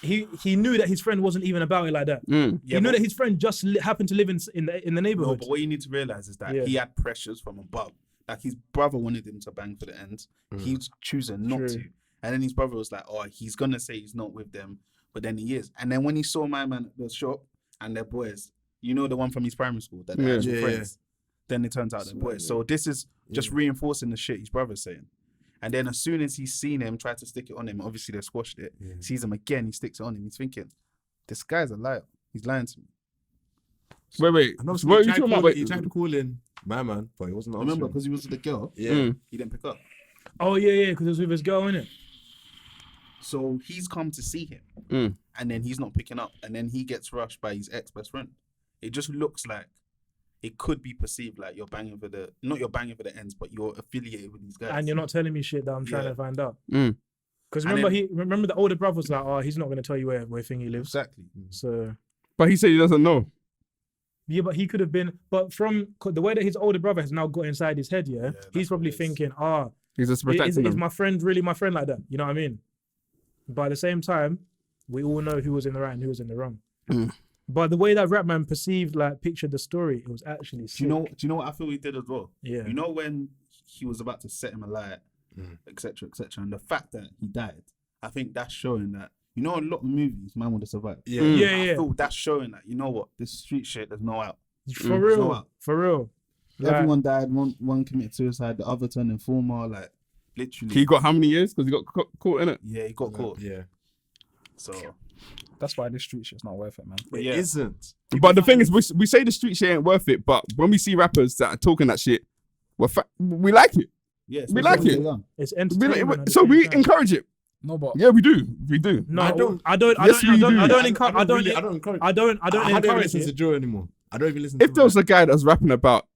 Speaker 1: he knew that his friend wasn't even about it like that.
Speaker 4: Yeah,
Speaker 1: he knew
Speaker 4: but-
Speaker 1: that his friend just happened to live in the
Speaker 4: No,
Speaker 1: neighborhood.
Speaker 4: but what you need to realize is that
Speaker 1: Yeah.
Speaker 4: he had pressures from above. Like his brother wanted him to bang for the ends. He's choosing not
Speaker 1: True.
Speaker 4: to. And then his brother was like, "Oh, he's gonna say he's not with them, but then he is. And then when he saw my man at the shop and their boys, you know, the one from his primary school, that they're actual friends, then it turns out they're boys. So this is just reinforcing the shit his brother's saying. And then as soon as he's seen him try to stick it on him, obviously they squashed it. Sees him again, he sticks it on him. He's thinking, this guy's a liar. He's lying to me.
Speaker 3: Wait.
Speaker 2: And
Speaker 3: What
Speaker 2: obviously
Speaker 3: are you talking about?
Speaker 2: he tried to call in my man, but he wasn't answering.
Speaker 6: Remember, because he was with the girl.
Speaker 2: Yeah.
Speaker 4: He didn't pick up.
Speaker 1: Oh yeah, because it was with his girl, innit?
Speaker 4: So he's come to see him, and then he's not picking up, and then he gets rushed by his ex-best friend. It just looks like it could be perceived like you're banging for the, not you're banging for the ends, but you're affiliated with these guys.
Speaker 1: And you're not telling me shit that I'm trying to find out.
Speaker 3: Mm.
Speaker 1: Because
Speaker 4: And
Speaker 1: remember the older brother was like, oh, he's not going to tell you where Thingy lives.
Speaker 4: Exactly.
Speaker 1: So
Speaker 3: But he said he doesn't know.
Speaker 1: yeah, but he could have been. But from the way that his older brother has now got inside his head, he's
Speaker 4: that's
Speaker 1: probably
Speaker 4: what it is.
Speaker 1: thinking,
Speaker 3: He's just protecting
Speaker 1: is
Speaker 3: him.
Speaker 1: my friend really my friend like that? You know what I mean? But at the same time, we all know who was in the right and who was in the wrong. But the way that Rapman pictured the story, it was actually sick.
Speaker 4: Do you know what I feel he did as well?
Speaker 1: Yeah.
Speaker 4: You know when he was about to set him alight, etc., etc., and the fact that he died, I think that's showing that, you know, a lot of movies, man would have survived.
Speaker 1: Yeah.
Speaker 4: I feel that's showing that, you know what, this street shit, there's no out.
Speaker 1: For real. For real. Like,
Speaker 6: Everyone died. One committed suicide. The other turned informer. Like
Speaker 4: Literally.
Speaker 3: He got how many years? Because he got caught in it.
Speaker 4: Yeah, he got caught.
Speaker 2: Yeah.
Speaker 4: So
Speaker 5: That's why this street shit's not worth it, man.
Speaker 4: but
Speaker 2: It
Speaker 4: yeah.
Speaker 2: isn't.
Speaker 3: But the thing is, we say the street shit ain't worth it, but when we see rappers that are talking that shit, we like it.
Speaker 4: Yes,
Speaker 3: We like it.
Speaker 1: it's
Speaker 3: We
Speaker 1: entertainment.
Speaker 3: like-
Speaker 1: at the
Speaker 3: so
Speaker 1: same
Speaker 3: we
Speaker 1: time.
Speaker 3: encourage it.
Speaker 5: No, but
Speaker 3: Yeah, we do. We do.
Speaker 1: No,
Speaker 2: I don't-
Speaker 1: I don't
Speaker 3: Yes, we do.
Speaker 1: encourage.
Speaker 2: I don't encourage.
Speaker 1: I don't
Speaker 2: I don't even
Speaker 1: encourage
Speaker 2: listen to
Speaker 1: it.
Speaker 2: Joe anymore. I don't even listen
Speaker 3: If
Speaker 2: to
Speaker 3: there was a guy that's rapping about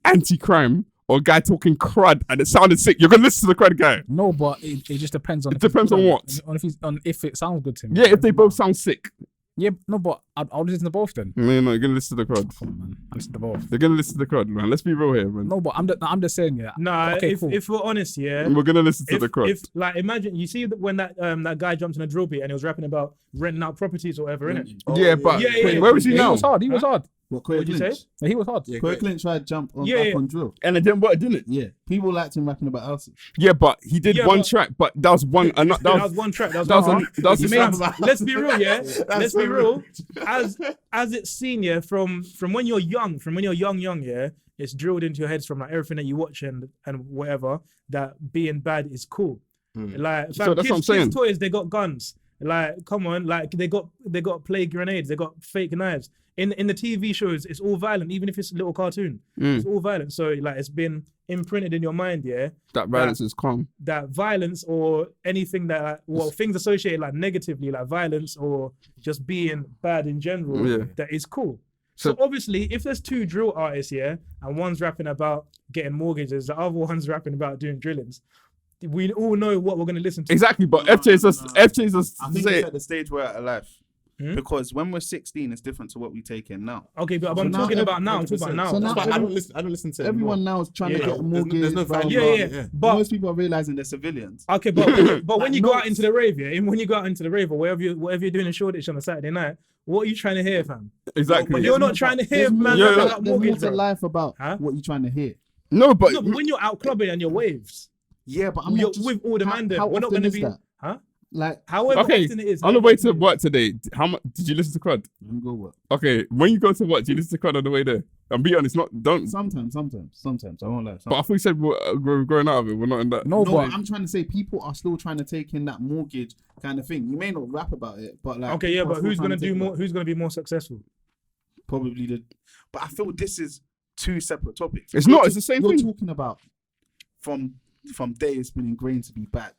Speaker 3: anti-crime or a guy talking crud and it sounded sick, you're gonna listen to the crud guy.
Speaker 5: no, but it just depends on.
Speaker 3: It depends on what.
Speaker 5: On if it sounds good to me.
Speaker 3: Yeah, if they both sound sick,
Speaker 5: Yeah, no, but I'll listen to both then.
Speaker 3: no, you're gonna listen to the crud.
Speaker 5: Come on, man. I listen to both.
Speaker 3: They're gonna listen to the crud, man. Let's be real here, man.
Speaker 5: No, but I'm just saying, yeah.
Speaker 1: Nah,
Speaker 5: Okay, cool.
Speaker 1: if we're honest, yeah.
Speaker 3: We're gonna listen to the crud.
Speaker 1: If like imagine you see when that guy jumped in a drill beat and he was rapping about renting out properties or whatever, innit?
Speaker 3: Yeah, but
Speaker 1: Yeah.
Speaker 3: where was he
Speaker 5: He
Speaker 3: now?
Speaker 5: was hard. He was hard.
Speaker 6: What Quay
Speaker 1: What'd you
Speaker 6: Clinch?
Speaker 1: say?
Speaker 5: Yeah, he was hard.
Speaker 2: Yeah,
Speaker 6: Quay
Speaker 2: great.
Speaker 6: Clinch tried to jump on,
Speaker 1: Yeah,
Speaker 6: back
Speaker 1: yeah.
Speaker 6: on drill.
Speaker 3: And it didn't work, didn't it?
Speaker 6: Yeah, people liked him rapping about houses.
Speaker 3: Yeah, but he did
Speaker 1: Yeah,
Speaker 3: one
Speaker 1: but-
Speaker 3: track, but that was one. That
Speaker 1: That
Speaker 3: was
Speaker 1: was one track. That
Speaker 3: that was
Speaker 1: one.
Speaker 3: that was
Speaker 1: You
Speaker 3: his
Speaker 1: made-
Speaker 3: slap.
Speaker 1: let's be real, yeah. Let's be
Speaker 2: so
Speaker 1: real. As it's seen, yeah, from when you're young, yeah, it's drilled into your heads from like everything that you watch and whatever, that being bad is cool. Like
Speaker 3: So that's what I'm saying.
Speaker 1: kids' toys, they got guns. Like, come on, like they got play grenades, they got fake knives. In the TV shows, it's all violent, even if it's a little cartoon. It's all violent. So like it's been imprinted in your mind, yeah.
Speaker 3: That violence is calm.
Speaker 1: That violence or anything that things associated like negatively, like violence or just being bad in general,
Speaker 3: Yeah.
Speaker 1: that is cool. So obviously, if there's two drill artists here and one's rapping about getting mortgages, the other one's rapping about doing drillings, we all know what we're gonna listen to.
Speaker 3: Exactly, but FJ is just
Speaker 4: I
Speaker 3: say
Speaker 4: think
Speaker 3: it.
Speaker 4: it's at the stage we're at in life. Because when we're 16, it's different to what we take in now.
Speaker 1: Okay, but
Speaker 6: So
Speaker 1: I'm
Speaker 6: now
Speaker 1: talking
Speaker 6: every-
Speaker 1: about now. I'm talking about now.
Speaker 6: So
Speaker 2: That's
Speaker 6: now
Speaker 2: why I don't listen to it
Speaker 6: everyone
Speaker 2: anymore.
Speaker 6: now is trying to
Speaker 1: Yeah.
Speaker 6: get a mortgage.
Speaker 2: There's no
Speaker 6: blah,
Speaker 2: value.
Speaker 6: blah,
Speaker 1: Yeah,
Speaker 6: blah.
Speaker 1: yeah. But
Speaker 6: Most people are realizing
Speaker 4: They're civilians.
Speaker 1: okay, but when you go out
Speaker 6: notes.
Speaker 1: into the rave, yeah, and when you go out into the rave or whatever you're doing in Shoreditch on a Saturday night, what are you trying to hear, fam?
Speaker 3: Exactly.
Speaker 1: But you're not trying to hear
Speaker 6: There's more,
Speaker 1: man
Speaker 3: Yeah,
Speaker 1: rap
Speaker 3: yeah.
Speaker 1: about
Speaker 6: there's more
Speaker 1: mortgage,
Speaker 6: to
Speaker 1: bro.
Speaker 6: life about
Speaker 1: Huh?
Speaker 6: what you're trying to hear.
Speaker 3: No, but
Speaker 1: No, but when you're out clubbing and you're waves,
Speaker 6: Yeah, but I'm
Speaker 1: you're
Speaker 6: not just,
Speaker 1: with all the
Speaker 6: how,
Speaker 1: man them.
Speaker 6: how
Speaker 1: We're not
Speaker 6: often
Speaker 1: going to
Speaker 6: is
Speaker 1: be,
Speaker 6: that?
Speaker 1: huh?
Speaker 6: Like,
Speaker 1: However
Speaker 3: okay.
Speaker 1: often it is.
Speaker 3: On the
Speaker 1: however
Speaker 3: way
Speaker 1: often
Speaker 3: to
Speaker 1: it is.
Speaker 3: work today, how much did you listen to crud?
Speaker 6: I'm go what?
Speaker 3: Okay, when you go to work, do you listen to crud on the way there? And be honest, don't.
Speaker 6: Sometimes. I won't lie.
Speaker 3: But I thought you said we're growing out of it. We're not in that.
Speaker 5: No,
Speaker 6: No,
Speaker 5: but
Speaker 6: but I'm trying to say people are still trying to take in that mortgage kind of thing. You may not rap about it, but like
Speaker 1: Okay, yeah,
Speaker 6: people are
Speaker 1: but
Speaker 6: still
Speaker 1: who's
Speaker 6: trying
Speaker 1: going to do
Speaker 6: take
Speaker 1: more?
Speaker 6: that.
Speaker 1: Who's going to be more successful?
Speaker 6: Probably the
Speaker 4: But I feel this is two separate topics.
Speaker 3: It's not. It's the same
Speaker 6: you're
Speaker 3: thing.
Speaker 6: talking about.
Speaker 4: From day it's been ingrained to be bad.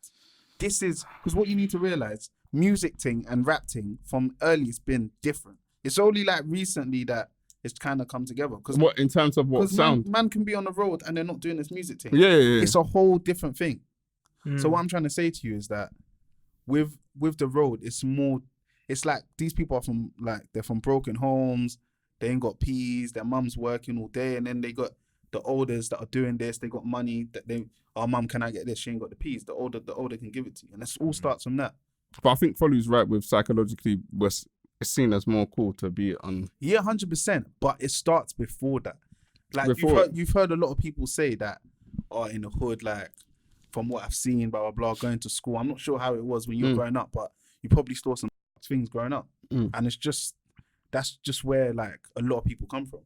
Speaker 4: This is because what you need to realize, music thing and rap thing from early it's been different. It's only like recently that it's kind of come together. Because
Speaker 3: What in terms of what sound?
Speaker 4: man can be on the road and they're not doing this music thing.
Speaker 3: Yeah.
Speaker 4: It's a whole different thing.
Speaker 1: Hmm.
Speaker 4: So what I'm trying to say to you is that with the road, it's more. It's like these people are from they're from broken homes. They ain't got peas. Their mum's working all day, and then they got the elders that are doing this. They got money that our mum, can I get this? She ain't got the peas. The older can give it to you, and it all starts from that.
Speaker 3: But I think Folu's right with psychologically, it's seen as more cool to be on.
Speaker 4: Yeah, 100%. But it starts before that. Like
Speaker 3: Before-
Speaker 4: you've heard a lot of people say that, in the hood, like from what I've seen, blah blah blah, going to school. I'm not sure how it was when you were growing up, but you probably saw some things growing up, and that's just where like a lot of people come from.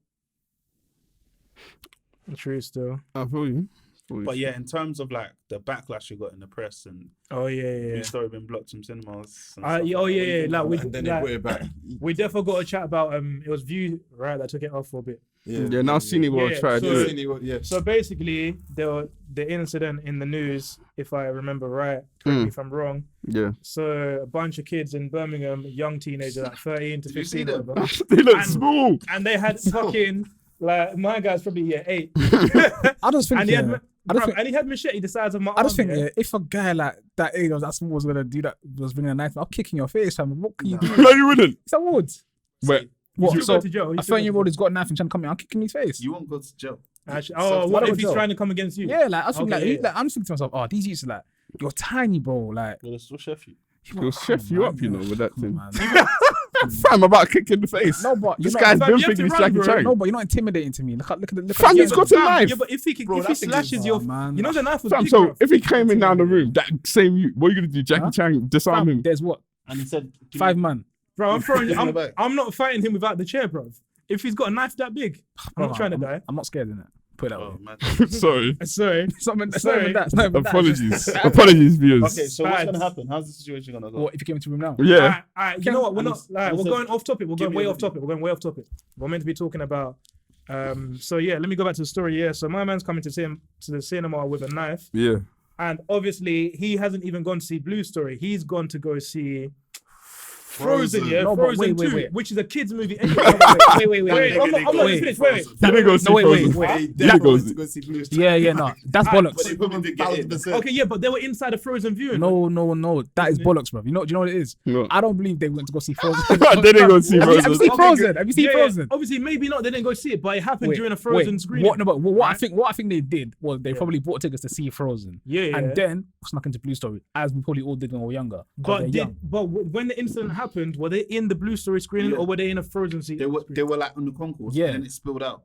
Speaker 1: True still.
Speaker 3: I feel you.
Speaker 4: But yeah, in terms of like the backlash you got in the press and
Speaker 1: Oh yeah.
Speaker 4: Bluestory been blocked from cinemas. And
Speaker 1: Oh
Speaker 4: stuff
Speaker 1: yeah.
Speaker 4: what do you think
Speaker 1: Like
Speaker 4: about
Speaker 1: we
Speaker 4: that?
Speaker 2: And then they
Speaker 1: like,
Speaker 2: put it back.
Speaker 1: we definitely got a chat about it was View right that took it off for a bit.
Speaker 3: Yeah, now Cineworld
Speaker 1: Yeah,
Speaker 3: tried to
Speaker 1: so-
Speaker 3: do it.
Speaker 2: Yeah.
Speaker 1: So basically, the incident in the news, if I remember right, correct me if I'm wrong.
Speaker 3: Yeah.
Speaker 1: So a bunch of kids in Birmingham, young teenagers, like 13 to
Speaker 4: Did you see
Speaker 1: 15,
Speaker 4: them?
Speaker 1: whatever,
Speaker 3: They look
Speaker 1: And-
Speaker 3: small.
Speaker 1: and they had fucking like my guy's probably 8,
Speaker 5: I just think
Speaker 1: and he had.
Speaker 5: yeah, I don't think-
Speaker 1: And he had machete the size of my
Speaker 5: I just
Speaker 1: arm,
Speaker 5: think
Speaker 1: yeah.
Speaker 5: yeah, if a guy like that age of that small was gonna do that, was bringing a knife, I'll kick in your face, fam. What can you do?
Speaker 3: No, you wouldn't.
Speaker 5: It's a wood.
Speaker 3: Wait,
Speaker 5: What?
Speaker 1: should
Speaker 5: So
Speaker 1: go to jail. You
Speaker 5: a
Speaker 1: should go to
Speaker 5: 13-year-old has got a knife and trying to come in, I'll kick in his face.
Speaker 4: You won't go to jail.
Speaker 1: Actually,
Speaker 5: So-
Speaker 1: what
Speaker 5: so-
Speaker 1: if he's
Speaker 5: so-
Speaker 1: trying to come against you?
Speaker 5: Yeah, like I was thinking,
Speaker 1: Okay,
Speaker 5: like,
Speaker 1: yeah.
Speaker 5: I'm thinking to myself, oh, these youths are like, you're tiny, bro. Like,
Speaker 4: Well, it's chef you.
Speaker 3: he'll chef you up, you know, with that
Speaker 5: Come
Speaker 3: thing.
Speaker 5: on, man.
Speaker 3: Fam, about to kick in the face.
Speaker 5: No, but
Speaker 3: This
Speaker 5: you're
Speaker 3: guy's
Speaker 5: not,
Speaker 1: Fam,
Speaker 3: been
Speaker 1: you have to
Speaker 3: thinking he's
Speaker 1: run,
Speaker 3: Jackie
Speaker 1: bro.
Speaker 3: Chan.
Speaker 5: no, but you're not intimidating to me. Look at the
Speaker 3: Fam, he's got a knife.
Speaker 1: Yeah, but if he
Speaker 4: that's
Speaker 1: slashes
Speaker 5: big,
Speaker 1: your,
Speaker 5: man.
Speaker 1: you know the knife was
Speaker 3: Fam,
Speaker 1: big,
Speaker 3: so
Speaker 1: bro.
Speaker 3: if he came in down the room, that same you, what are you gonna do? Jackie
Speaker 5: Huh?
Speaker 3: Chan disarm him?
Speaker 5: There's what?
Speaker 4: And he said,
Speaker 5: 5 man.
Speaker 1: Bro, I'm throwing.
Speaker 4: Give him the back.
Speaker 1: I'm not fighting him without the chair, bro. If he's got a knife that big, I'm not trying to die.
Speaker 5: I'm not scared in it. Put it that
Speaker 4: Oh,
Speaker 5: way.
Speaker 4: man.
Speaker 3: Sorry.
Speaker 1: Sorry.
Speaker 5: It's not even
Speaker 1: Sorry.
Speaker 5: that. It's not even that.
Speaker 3: Apologies. Apologies, viewers.
Speaker 4: Okay, so what's
Speaker 1: Facts.
Speaker 4: gonna happen? How's the situation gonna go?
Speaker 5: What if you came into the room now?
Speaker 3: Yeah.
Speaker 1: Alright, you know what? We're
Speaker 4: And
Speaker 1: not.
Speaker 4: it's-
Speaker 1: Like,
Speaker 4: and
Speaker 1: we're
Speaker 4: it's a-
Speaker 1: going off topic. We're
Speaker 4: give
Speaker 1: going
Speaker 4: me
Speaker 1: way
Speaker 4: a
Speaker 1: off topic. We're going way off topic. We're meant to be talking about. So yeah, let me go back to the story. Yeah. So my man's coming to the cinema with a knife,
Speaker 3: Yeah.
Speaker 1: and obviously he hasn't even gone to see Bluestory. He's gone to go see Frozen. Yeah,
Speaker 5: No, but
Speaker 1: Frozen
Speaker 5: wait,
Speaker 1: 2,
Speaker 5: wait.
Speaker 1: which is a kids movie. Anyway.
Speaker 5: Wait.
Speaker 1: I'm not
Speaker 5: wait.
Speaker 1: finished. Wait.
Speaker 3: You didn't go see
Speaker 5: No, wait.
Speaker 3: Frozen.
Speaker 2: They
Speaker 3: You didn't
Speaker 2: definitely
Speaker 3: go
Speaker 2: went
Speaker 3: see.
Speaker 2: to go see Bluestory.
Speaker 5: Yeah, no, that's
Speaker 1: Alright,
Speaker 5: bollocks.
Speaker 2: But they probably did get in.
Speaker 6: 1,000%.
Speaker 1: Okay, yeah, but they were inside a Frozen viewing.
Speaker 5: No, that is bollocks, bro. Do you know what it is?
Speaker 3: No.
Speaker 5: I don't believe they went to go see Frozen.
Speaker 3: They didn't go see
Speaker 5: Have you
Speaker 3: Frozen.
Speaker 5: seen
Speaker 1: Okay,
Speaker 5: Frozen?
Speaker 1: good.
Speaker 5: Have you seen
Speaker 1: Yeah,
Speaker 5: Frozen?
Speaker 1: Obviously, maybe not. They didn't go see it, but it happened
Speaker 5: Wait,
Speaker 1: during a Frozen
Speaker 5: wait,
Speaker 1: screening.
Speaker 5: What, no, but what
Speaker 1: Right?
Speaker 5: I think they did was they probably bought tickets to see Frozen.
Speaker 1: Yeah.
Speaker 5: And then snuck into Bluestory, as we probably all did when we were younger. 'cause they're young.
Speaker 1: When the incident happened, were they in the Bluestory screening
Speaker 6: Yeah.
Speaker 1: or were they in a Frozen seat?
Speaker 6: They were like on the concourse,
Speaker 5: Yeah.
Speaker 6: and then it spilled out,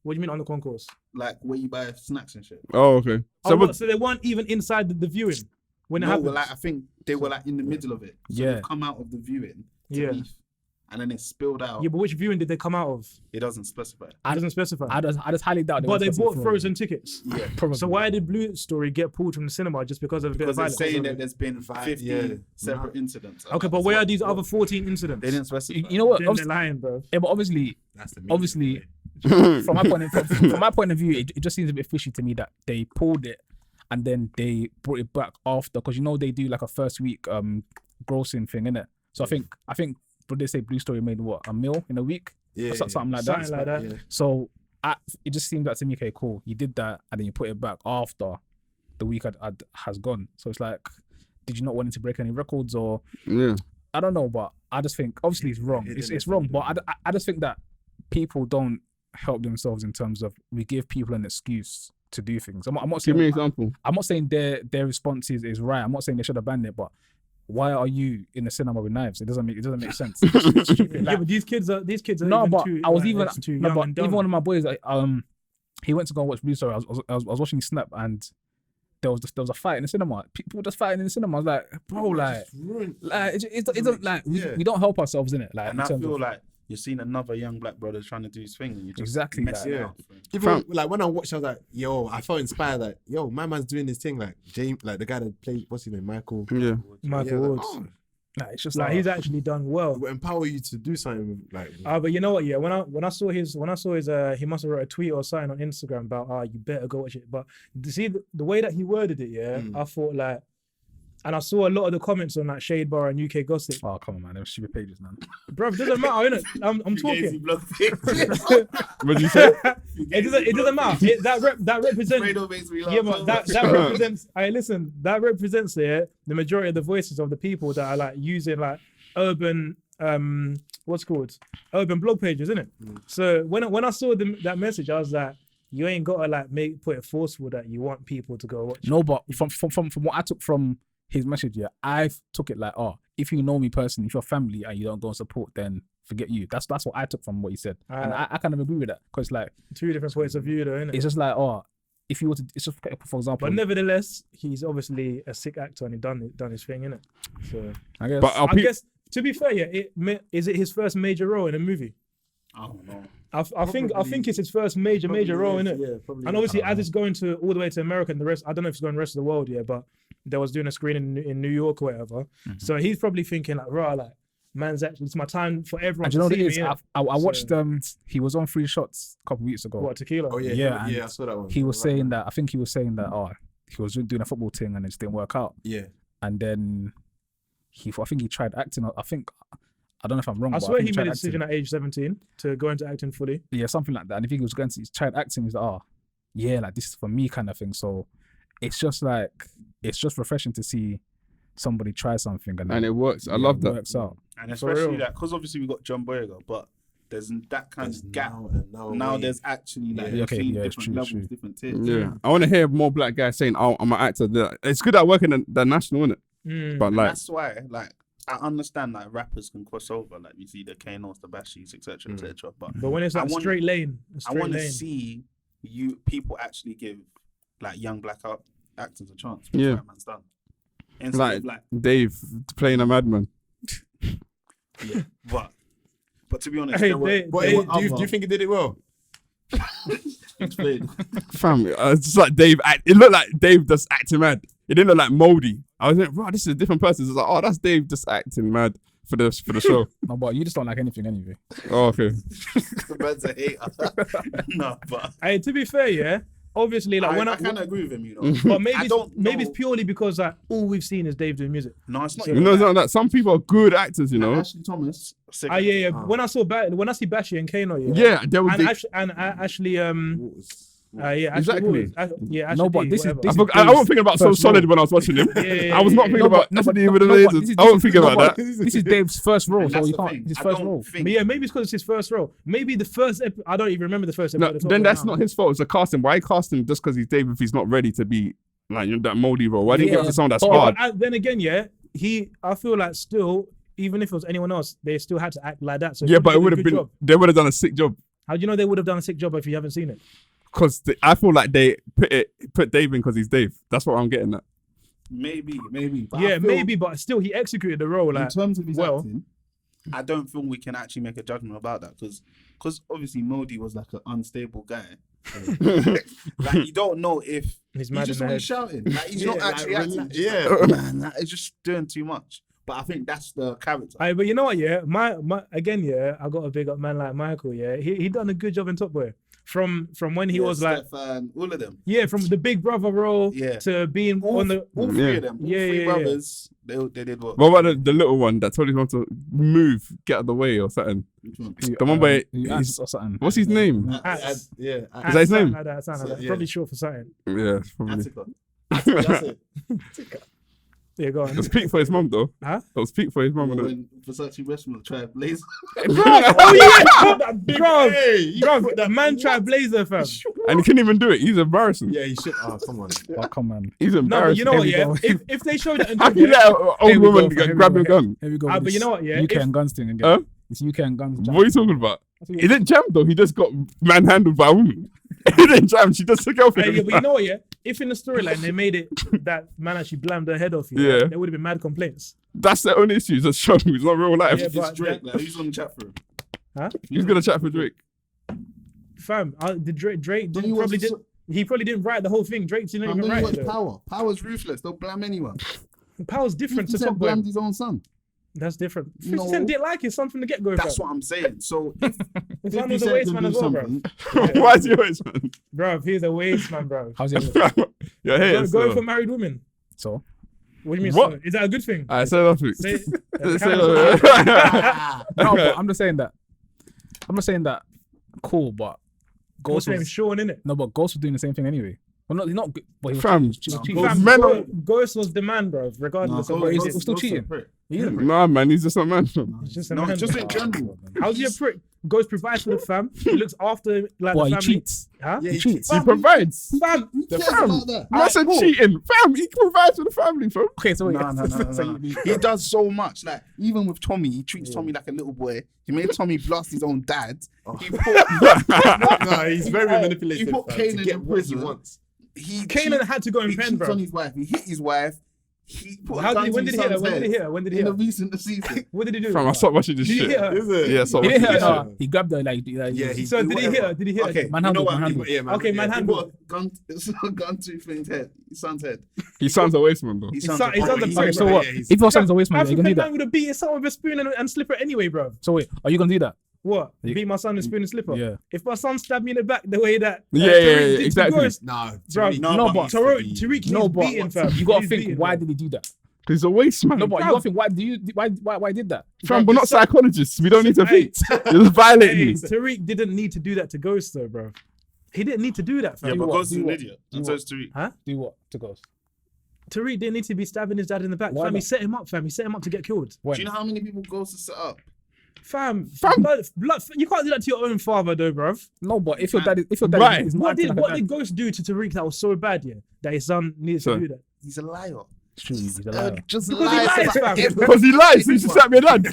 Speaker 1: What do you mean on the concourse?
Speaker 6: like where you buy snacks and shit.
Speaker 3: Oh, okay.
Speaker 1: So,
Speaker 3: but-
Speaker 1: so they weren't even inside the viewing when it
Speaker 6: No,
Speaker 1: happened.
Speaker 6: well, like I think they were like in the middle of it. So
Speaker 5: Yeah.
Speaker 6: they've come out of the viewing to
Speaker 1: Yeah.
Speaker 6: leave, and then it spilled out.
Speaker 1: Yeah, but which viewing did they come out of?
Speaker 6: It doesn't specify.
Speaker 1: It doesn't specify.
Speaker 5: I just highly doubt.
Speaker 1: But they
Speaker 5: went to
Speaker 1: bought
Speaker 5: see
Speaker 1: Frozen tickets.
Speaker 6: Yeah,
Speaker 5: Probably.
Speaker 1: So why did Bluestory get pulled from the cinema just because of a bit
Speaker 6: because
Speaker 1: of
Speaker 6: they're
Speaker 1: violence?
Speaker 6: saying that there's been 50
Speaker 2: yeah.
Speaker 6: separate incidents.
Speaker 1: Okay, but where are these other 14 incidents?
Speaker 6: They didn't specify.
Speaker 5: You know what?
Speaker 1: Then they're
Speaker 5: Obviously,
Speaker 1: lying, bro.
Speaker 5: yeah, but obviously,
Speaker 2: That's the meaning,
Speaker 5: Obviously-
Speaker 2: right?
Speaker 5: from my point of view, it just seems a bit fishy to me that they pulled it and then they brought it back after, because you know they do like a first week grossing thing, innit? So I think what they say, Bluestory made what, $1 million in a week,
Speaker 2: Yeah.
Speaker 5: or something like
Speaker 1: Something
Speaker 5: that.
Speaker 1: like that.
Speaker 2: Yeah.
Speaker 5: So it just seemed like to me, okay, cool, you did that and then you put it back after the week has gone. So it's like, did you not want it to break any records, or
Speaker 3: Yeah.
Speaker 5: I don't know, but I just think obviously it's wrong.
Speaker 2: It
Speaker 5: It's
Speaker 2: didn't
Speaker 5: wrong,
Speaker 2: affect
Speaker 5: but
Speaker 2: them.
Speaker 5: I just think that people don't help themselves in terms of we give people an excuse to do things. I'm not
Speaker 3: Give
Speaker 5: saying
Speaker 3: me an example.
Speaker 5: I'm not saying their response is right. I'm not saying they should have banned it, but why are you in the cinema with knives? It doesn't make sense. It's stupid.
Speaker 1: Yeah, but these kids are
Speaker 5: No,
Speaker 1: even
Speaker 5: but
Speaker 1: too,
Speaker 5: I was
Speaker 1: like,
Speaker 5: even
Speaker 1: it's too
Speaker 5: no,
Speaker 1: young
Speaker 5: but
Speaker 1: and dumb.
Speaker 5: even one of my boys, like, he went to go and watch Bluestory. I was watching his snap and there was a fight in the cinema. People just fighting in the cinema. I was like, bro, like it doesn't like
Speaker 2: Yeah.
Speaker 5: we don't help ourselves in it. Like
Speaker 4: And
Speaker 5: in
Speaker 4: I
Speaker 5: terms
Speaker 4: feel
Speaker 5: of,
Speaker 4: like you're seeing another young black brother trying to do his thing, and you just
Speaker 5: Exactly,
Speaker 4: messing
Speaker 2: like,
Speaker 4: it
Speaker 2: yeah.
Speaker 4: up.
Speaker 2: Even like when I watched, I was like, yo, I felt inspired. Like, yo, my man's doing his thing. Like James, like the guy that played, what's his name, Michael.
Speaker 3: Yeah.
Speaker 1: Michael
Speaker 2: Yeah, like,
Speaker 1: Woods.
Speaker 2: oh,
Speaker 5: like, it's just
Speaker 1: Like he's actually done well.
Speaker 2: it will empower you to do something. Like,
Speaker 1: But you know what? Yeah, when I saw his he must have wrote a tweet or something on Instagram about you better go watch it. But to see the way that he worded it, yeah, I thought like, and I saw a lot of the comments on like Shade Bar and UK Gossip.
Speaker 5: oh come on, man, them stupid pages, man.
Speaker 1: Bro, it doesn't matter, innit? I'm talking.
Speaker 3: What did you say?
Speaker 1: It doesn't matter. That represents. Yeah, but that represents. Listen, that represents the majority of the voices of the people that are like using like urban what's called urban blog pages, isn't it? So when I saw that message, I was like, you ain't gotta like put it forceful that you want people to go watch.
Speaker 5: No, but from what I took from his message, yeah, I took it like, oh, if you know me personally, if you're family and you don't go and support, then forget you. That's what I took from what he said, and I kind of agree with that, because like
Speaker 1: Two different points of view, though, innit?
Speaker 5: it's just like, oh, if you were to, it's just for example,
Speaker 1: But nevertheless, he's obviously a sick actor and he done his thing, innit? So
Speaker 5: I guess.
Speaker 3: But
Speaker 1: I guess To be fair, is it his first major role in a movie?
Speaker 6: I don't know.
Speaker 1: I think it's his first major role in it.
Speaker 6: Yeah, probably.
Speaker 1: And obviously, as it's going to all the way to America and the rest, I don't know if it's going the rest of the world yet, but they was doing a screening in New York or whatever. So he's probably thinking like, right, like, man's actually, it's my time for everyone
Speaker 5: And do you know
Speaker 1: to
Speaker 5: what
Speaker 1: see
Speaker 5: it is?
Speaker 1: me.
Speaker 5: I watched he was on Free Shots a couple of weeks ago.
Speaker 1: What, Tequila?
Speaker 2: Oh yeah,
Speaker 5: Yeah,
Speaker 2: yeah,
Speaker 5: and
Speaker 2: I saw that one.
Speaker 5: He was saying that he was saying that he was doing a football thing and it just didn't work out.
Speaker 2: Yeah.
Speaker 5: And then I think he tried acting. I don't know if I'm wrong.
Speaker 1: I
Speaker 5: but
Speaker 1: swear
Speaker 5: think
Speaker 1: he
Speaker 5: tried
Speaker 1: made a
Speaker 5: acting.
Speaker 1: decision at age 17 to go into acting fully.
Speaker 5: Yeah, something like that. And if he was going to, he tried acting. He's like, like this is for me kind of thing. So it's just refreshing to see somebody try something and
Speaker 3: it works. I love that.
Speaker 5: Works out.
Speaker 4: And especially that, because obviously we got John Boyega, but there's that kind of gap. Now there's actually like
Speaker 5: Yeah, okay, yeah,
Speaker 4: different
Speaker 5: it's true,
Speaker 4: levels,
Speaker 5: true.
Speaker 4: different tiers.
Speaker 3: Yeah, I want to hear more black guys saying, "Oh, I'm an actor." It's good at working in the national, isn't it? But
Speaker 4: And
Speaker 3: like,
Speaker 4: that's why, like, I understand like rappers can cross over, like you see the Kanos, the Bashis, etc., etc. But
Speaker 1: when it's like straight lane,
Speaker 4: I want to see people actually give like young black actors a chance. Which
Speaker 3: Yeah.
Speaker 4: White man's done. Instead of, like,
Speaker 3: Dave playing a madman.
Speaker 4: yeah, but to be honest,
Speaker 1: Hey,
Speaker 4: there were-
Speaker 2: Do you think he did it well?
Speaker 6: Explain.
Speaker 3: Fam, it's just like Dave. It looked like Dave just acting mad. It didn't look like Moldy. I was like, bro, this is a different person. It's like, oh, that's Dave just acting mad for the show.
Speaker 5: No, but you just don't like anything anyway.
Speaker 3: Oh, okay.
Speaker 4: the man's a hater. No, but
Speaker 1: Hey, to be fair, yeah, obviously, like
Speaker 4: I kind of agree with him, you know.
Speaker 1: but maybe
Speaker 4: I don't
Speaker 1: maybe it's
Speaker 4: know.
Speaker 1: purely because like all we've seen is Dave doing music.
Speaker 4: No, it's not.
Speaker 3: You know, it's not that some people are good actors, you know.
Speaker 6: Ashley Thomas.
Speaker 1: Yeah. When I see Bashi and Kano,
Speaker 3: Yeah, they were.
Speaker 1: and Ashley, Ashley
Speaker 3: Exactly.
Speaker 1: Wood. Ashley
Speaker 5: No, but
Speaker 1: D,
Speaker 5: this is-
Speaker 1: whatever.
Speaker 5: this
Speaker 3: I wasn't thinking about So
Speaker 5: First
Speaker 3: Solid
Speaker 5: role.
Speaker 3: when I was watching him.
Speaker 1: Yeah,
Speaker 3: I was not
Speaker 1: yeah,
Speaker 3: thinking about SD with the lasers. I wasn't thinking about that.
Speaker 5: This is Dave's first role,
Speaker 4: And
Speaker 5: so
Speaker 4: that's
Speaker 5: you
Speaker 4: the
Speaker 5: can't.
Speaker 4: thing.
Speaker 5: It's his
Speaker 4: I
Speaker 5: first
Speaker 4: don't
Speaker 5: role.
Speaker 4: think-
Speaker 1: But yeah, maybe it's because it's his first role. Maybe the first I don't even remember the first
Speaker 3: No,
Speaker 1: episode.
Speaker 3: then that's not his fault. It's a casting. Why cast him just because he's Dave if he's not ready to be like that moldy role? Why didn't you give it to someone that's hard?
Speaker 1: But then again, yeah, I feel like still, even if it was anyone else, they still had to act like that. So
Speaker 3: Yeah, but it
Speaker 1: did a
Speaker 3: would have
Speaker 1: good
Speaker 3: been.
Speaker 1: job.
Speaker 3: They would have done a sick job
Speaker 1: How do you know they would have done a sick job if you haven't seen it?
Speaker 3: because I feel like they put Dave in because he's Dave. That's what I'm getting at.
Speaker 4: Maybe.
Speaker 6: But I
Speaker 1: Yeah,
Speaker 6: feel
Speaker 1: maybe, but still, he executed the role.
Speaker 6: in
Speaker 1: Like,
Speaker 6: terms of his acting,
Speaker 4: I don't think we can actually make a judgment about that because obviously Modi was like an unstable guy. Like you don't know if
Speaker 1: he's
Speaker 6: he's
Speaker 1: mad in
Speaker 6: just
Speaker 1: the
Speaker 6: always
Speaker 1: head.
Speaker 6: shouting.
Speaker 4: like he's not actually acting.
Speaker 2: Yeah.
Speaker 4: Man, that is just doing too much. But I think that's the character.
Speaker 1: Aye, but you know what? Yeah, my again, yeah, I got a big up man like Michael. Yeah, he done a good job in Top Boy. From when he was like,
Speaker 4: Stefan, all of them.
Speaker 1: yeah, from the Big Brother role
Speaker 4: Yeah.
Speaker 1: to being
Speaker 4: All
Speaker 1: on the.
Speaker 4: three of them. All
Speaker 1: Yeah,
Speaker 4: three
Speaker 1: yeah,
Speaker 4: brothers. They did what?
Speaker 3: What about the little one that told his mom to move, get out of the way or something? The one where he's,
Speaker 5: or something.
Speaker 3: what's his name?
Speaker 1: Ats.
Speaker 2: Yeah.
Speaker 3: Is that his name?
Speaker 1: That's
Speaker 2: Yeah.
Speaker 1: probably short for something.
Speaker 3: Yeah, probably.
Speaker 6: Attica.
Speaker 2: That's it.
Speaker 1: Yeah, go on.
Speaker 3: It was peak for his mom though.
Speaker 1: Huh?
Speaker 3: It was peak for his mom. innit?
Speaker 6: When Versace Westbrook tried Blaze.
Speaker 1: Oh yeah, bro,
Speaker 2: Hey,
Speaker 1: the man tried Blazer, fam.
Speaker 3: And he couldn't even do it. He's embarrassing.
Speaker 2: Yeah, he should. Oh, come on.
Speaker 5: Oh, come on.
Speaker 3: He's
Speaker 1: No,
Speaker 3: embarrassing.
Speaker 1: but you know what?
Speaker 5: Here we
Speaker 1: Yeah,
Speaker 5: go.
Speaker 1: if they show that, in
Speaker 3: How
Speaker 1: Top
Speaker 3: can you
Speaker 1: Boy,
Speaker 3: let an old
Speaker 5: Here we
Speaker 3: woman
Speaker 5: go, here we
Speaker 3: grab
Speaker 5: go.
Speaker 3: your gun?
Speaker 5: Here we go.
Speaker 1: but
Speaker 5: with
Speaker 1: you
Speaker 5: this
Speaker 1: know what? Yeah,
Speaker 5: UK
Speaker 1: if-
Speaker 5: and guns thing again.
Speaker 3: Huh?
Speaker 5: It's UK and guns.
Speaker 3: What are you talking about? He didn't jam though. He just got manhandled by a woman. He didn't jam. She just took off
Speaker 1: yeah,
Speaker 3: him.
Speaker 1: but you know what? Yeah, if in the storyline they made it that man actually blammed her head off,
Speaker 3: Yeah.
Speaker 1: there would have been mad complaints.
Speaker 3: That's the only issue. It's a show. It's not real life.
Speaker 1: Yeah,
Speaker 6: It's
Speaker 1: but
Speaker 6: Drake. Like, who's on the chat for him?
Speaker 3: He's gonna chat for Drake.
Speaker 1: Fam, the Drake
Speaker 6: Then
Speaker 1: didn't,
Speaker 6: he
Speaker 1: probably
Speaker 6: was-
Speaker 1: did. He probably didn't write the whole thing. Drake didn't
Speaker 6: And
Speaker 1: even
Speaker 6: then you
Speaker 1: write
Speaker 6: watch
Speaker 1: it.
Speaker 6: Power. Power's ruthless. Don't blame anyone.
Speaker 1: Power's different to
Speaker 6: 50%
Speaker 1: Top Boy.
Speaker 6: blamed his own son.
Speaker 1: That's different. 50%
Speaker 6: No.
Speaker 1: didn't like it. Something to get going.
Speaker 4: That's
Speaker 1: fam.
Speaker 4: what I'm saying. So if
Speaker 1: His man
Speaker 6: 50
Speaker 1: was a
Speaker 6: Cent
Speaker 1: waste
Speaker 6: can
Speaker 1: man
Speaker 6: do
Speaker 1: as well, bro.
Speaker 6: something.
Speaker 3: Why is he always man?
Speaker 1: Bro, he's a waste man, bro.
Speaker 5: How's it?
Speaker 3: You're here.
Speaker 1: Going for married women.
Speaker 5: So
Speaker 1: What do you mean?
Speaker 3: What?
Speaker 1: So? Is that a good thing?
Speaker 3: I said nothing.
Speaker 1: Say,
Speaker 3: Say
Speaker 5: no, but I'm just saying that. Cool, but
Speaker 1: What's
Speaker 5: Ghost
Speaker 1: his name?
Speaker 5: was
Speaker 1: Sean, innit?
Speaker 5: no, but Ghost was doing the same thing anyway. Well, not he's not. good, But he was,
Speaker 3: Fam,
Speaker 5: he was cheating.
Speaker 1: Fam,
Speaker 3: men
Speaker 1: Ghost,
Speaker 3: are-
Speaker 1: Ghost was the man, bro. Regardless of what he
Speaker 5: Ghost
Speaker 1: did.
Speaker 5: was still cheating. He is a prick.
Speaker 3: Nah, man, he's just a man.
Speaker 1: He's just a
Speaker 6: No,
Speaker 1: man.
Speaker 6: just in
Speaker 5: Oh,
Speaker 6: general.
Speaker 5: man.
Speaker 1: How's he a prick? Ghost provides for the fam. He looks after like
Speaker 5: What,
Speaker 1: the
Speaker 5: he
Speaker 1: family.
Speaker 5: cheats?
Speaker 1: Huh?
Speaker 5: He cheats.
Speaker 3: He provides.
Speaker 1: Fam,
Speaker 6: Who cares
Speaker 3: fam.
Speaker 6: about that?
Speaker 3: Man said cheating. Fam, he provides for the family, fam.
Speaker 5: Okay, so wait.
Speaker 4: No.
Speaker 5: So
Speaker 4: he does so much. Like even with Tommy, he treats Tommy like a little boy. He made Tommy blast his own dad. He put
Speaker 2: No, he's very manipulative.
Speaker 6: He put
Speaker 2: fam,
Speaker 6: Kane
Speaker 2: to
Speaker 6: in
Speaker 2: get
Speaker 6: the
Speaker 2: what he
Speaker 6: prison.
Speaker 2: wants.
Speaker 4: he
Speaker 1: Kanan had to go in
Speaker 6: He
Speaker 1: pen,
Speaker 6: cheats
Speaker 1: bro.
Speaker 6: on his wife. He hit his wife. He put a
Speaker 1: How
Speaker 6: gun
Speaker 1: did he?
Speaker 6: to
Speaker 1: When
Speaker 6: his
Speaker 1: did he hit her?
Speaker 6: son's
Speaker 1: When did he
Speaker 6: head
Speaker 1: hit her? When did he
Speaker 6: in
Speaker 1: hit
Speaker 6: the
Speaker 1: her?
Speaker 6: recent season.
Speaker 1: What did he do?
Speaker 3: Fam, I stopped watching this
Speaker 1: Did he
Speaker 3: shit.
Speaker 1: hit her?
Speaker 2: Is it?
Speaker 3: Yeah, so
Speaker 5: He didn't hit her.
Speaker 2: Yeah.
Speaker 5: No, he grabbed her like
Speaker 2: Yeah, he
Speaker 1: So did he hit
Speaker 2: whatever.
Speaker 1: her? Did he hit her?
Speaker 6: Okay,
Speaker 5: Manhandle,
Speaker 6: you know what?
Speaker 5: manhandle.
Speaker 2: Yeah, man.
Speaker 1: Okay,
Speaker 2: yeah.
Speaker 1: manhandle.
Speaker 6: He put a gun to his son's head.
Speaker 3: He sounds a waste man though.
Speaker 6: His
Speaker 1: His
Speaker 6: son's
Speaker 1: son- his son's a
Speaker 6: he's-
Speaker 1: bug,
Speaker 5: Okay, so
Speaker 1: bro.
Speaker 5: what?
Speaker 2: Yeah, he's-
Speaker 5: If your son's a waste man, you're gonna
Speaker 1: African
Speaker 5: do
Speaker 1: man
Speaker 5: that.
Speaker 1: would have beat his son with a spoon and slipper anyway, bro.
Speaker 5: So wait, are you gonna do that?
Speaker 1: What?
Speaker 5: You-
Speaker 1: Beat my son with a spoon and slipper?
Speaker 5: Yeah.
Speaker 1: If my son stabbed me in the back the way that
Speaker 3: Yeah,
Speaker 1: Tariq
Speaker 3: yeah,
Speaker 1: did to
Speaker 3: exactly.
Speaker 1: Ghost,
Speaker 2: Nah,
Speaker 1: bro,
Speaker 2: Tariq
Speaker 5: no, but
Speaker 2: needs to
Speaker 1: Tariq
Speaker 2: be-
Speaker 1: needs
Speaker 5: No, but
Speaker 1: beating, fam.
Speaker 5: you gotta
Speaker 1: He's
Speaker 5: think.
Speaker 1: beating,
Speaker 5: Why
Speaker 1: bro.
Speaker 5: did he do that?
Speaker 3: He's a waste man.
Speaker 5: No, but you gotta think. Why do you? Why did that?
Speaker 3: Fam, we're not
Speaker 1: This son-
Speaker 3: psychologists. We don't need to
Speaker 1: Hey.
Speaker 3: beat. You're just violating
Speaker 1: Hey,
Speaker 3: me.
Speaker 1: Tariq didn't need to do that to Ghost though, bro. He didn't need to do that, fam.
Speaker 4: Yeah,
Speaker 5: Do
Speaker 4: but
Speaker 5: what?
Speaker 4: Ghost is
Speaker 5: Do
Speaker 4: an
Speaker 5: what?
Speaker 4: idiot.
Speaker 5: Do
Speaker 4: And so
Speaker 5: what?
Speaker 4: is Tariq.
Speaker 5: Do what to Ghost?
Speaker 1: Tariq didn't need to be stabbing his dad in the back.
Speaker 5: Why
Speaker 1: Fam, he
Speaker 5: not?
Speaker 1: set him up, fam. He set him up to get killed.
Speaker 5: When?
Speaker 6: Do you know how many people Ghost to set up?
Speaker 1: Fam,
Speaker 3: Fam.
Speaker 1: blood, you can't do that to your own father though, bruv.
Speaker 5: No, but if your dad is
Speaker 3: Right.
Speaker 5: is not
Speaker 1: What
Speaker 5: acting
Speaker 1: did
Speaker 5: like a
Speaker 1: what
Speaker 5: dad-
Speaker 1: did Ghost do to Tariq that was so bad, yeah? That his son needs
Speaker 3: So-
Speaker 1: to do that.
Speaker 6: He's a liar.
Speaker 5: It's true, he's a liar.
Speaker 6: Just
Speaker 1: Because he lies,
Speaker 6: about
Speaker 1: fam.
Speaker 6: everything.
Speaker 3: Because he lies. He should slap me dad.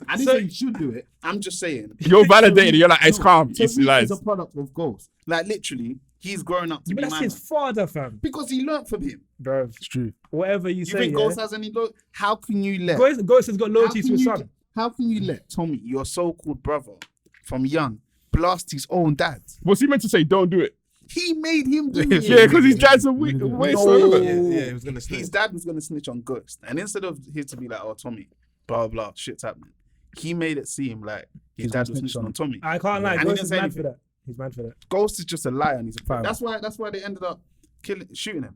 Speaker 6: I didn't say you should do it. I'm just saying.
Speaker 3: You're validated. You're like, it's calm. He
Speaker 6: Tariq
Speaker 3: lies.
Speaker 6: is a product of Ghost. Like literally, he's grown up to
Speaker 1: But
Speaker 6: be
Speaker 1: that's
Speaker 6: man.
Speaker 1: his father, fam.
Speaker 6: Because he learnt from him.
Speaker 1: Bruv,
Speaker 5: It's true.
Speaker 1: whatever you
Speaker 6: You
Speaker 1: say,
Speaker 6: think
Speaker 1: yeah?
Speaker 6: Ghost has any loyalty? How can you let?
Speaker 1: Ghost has got
Speaker 6: how
Speaker 1: loyalty to
Speaker 6: can
Speaker 1: his
Speaker 6: you-
Speaker 1: son.
Speaker 6: How can you let Tommy, your so-called brother, from young, blast his own dad?
Speaker 3: Was he meant to say, don't do it?
Speaker 6: He made him do
Speaker 3: Yeah,
Speaker 6: it.
Speaker 3: because his dad's a weak waste.
Speaker 6: No.
Speaker 2: Yeah, he was gonna snitch.
Speaker 6: His dad was gonna snitch on Ghost, and instead of him to be like, "Oh, Tommy, blah blah, shit's happening," he made it seem like his
Speaker 5: He's
Speaker 6: dad
Speaker 5: gonna
Speaker 6: was
Speaker 5: snitch
Speaker 6: snitching on Tommy.
Speaker 1: I can't lie.
Speaker 6: And he
Speaker 1: Ghost
Speaker 6: didn't
Speaker 1: is
Speaker 6: say
Speaker 1: mad
Speaker 6: anything.
Speaker 1: for that. He's mad for that.
Speaker 6: Ghost is just a liar, and he's a
Speaker 5: Fam.
Speaker 6: That's why they ended up shooting him.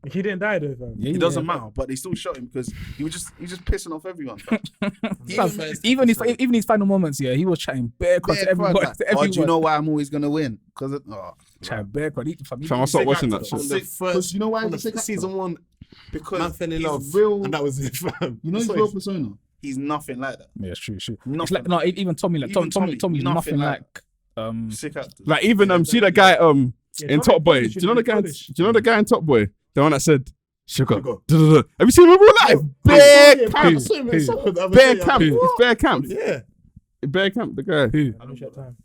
Speaker 1: He didn't die though, fam.
Speaker 5: Yeah,
Speaker 6: It doesn't matter, but they still shot him because he was just pissing off everyone. He
Speaker 5: Fam,
Speaker 6: even
Speaker 5: even his final moments, yeah, he was chatting bare crap to everyone.
Speaker 6: like,
Speaker 5: To
Speaker 6: oh, do you
Speaker 5: everyone.
Speaker 6: know why I'm always gonna win? Because
Speaker 5: Chatting bare crap.
Speaker 3: Fam, I stopped watching that
Speaker 2: From
Speaker 3: shit.
Speaker 2: the
Speaker 6: Because you know why
Speaker 2: from
Speaker 6: he's
Speaker 2: the
Speaker 6: a sick
Speaker 2: season
Speaker 6: actor?
Speaker 2: one,
Speaker 6: Because
Speaker 2: man fell in
Speaker 6: he's
Speaker 2: love,
Speaker 6: real.
Speaker 2: and that was it, fam.
Speaker 6: You know his
Speaker 2: That's
Speaker 6: real
Speaker 2: what
Speaker 6: persona. He's nothing like that.
Speaker 5: Yeah, it's true. It's
Speaker 6: Nothing.
Speaker 5: like no, even Tommy, like
Speaker 6: Even
Speaker 5: Tommy's
Speaker 6: Tommy,
Speaker 5: nothing
Speaker 6: nothing
Speaker 5: like
Speaker 6: Sick actor.
Speaker 3: Like even see the guy
Speaker 1: Yeah,
Speaker 3: in
Speaker 1: Tommy
Speaker 3: Top Boy.
Speaker 1: probably
Speaker 3: Do you know the
Speaker 1: shouldn't be
Speaker 3: guy?
Speaker 1: Polish.
Speaker 3: Do you know the guy in Top Boy? The one that said sugar.
Speaker 2: Sugar.
Speaker 3: Duh. Have you seen him in real life? Bare camp. Bare camp.
Speaker 2: Yeah.
Speaker 3: It's bare camp.
Speaker 2: Yeah.
Speaker 3: Bare camp. The guy.
Speaker 5: who?
Speaker 1: I don't share time.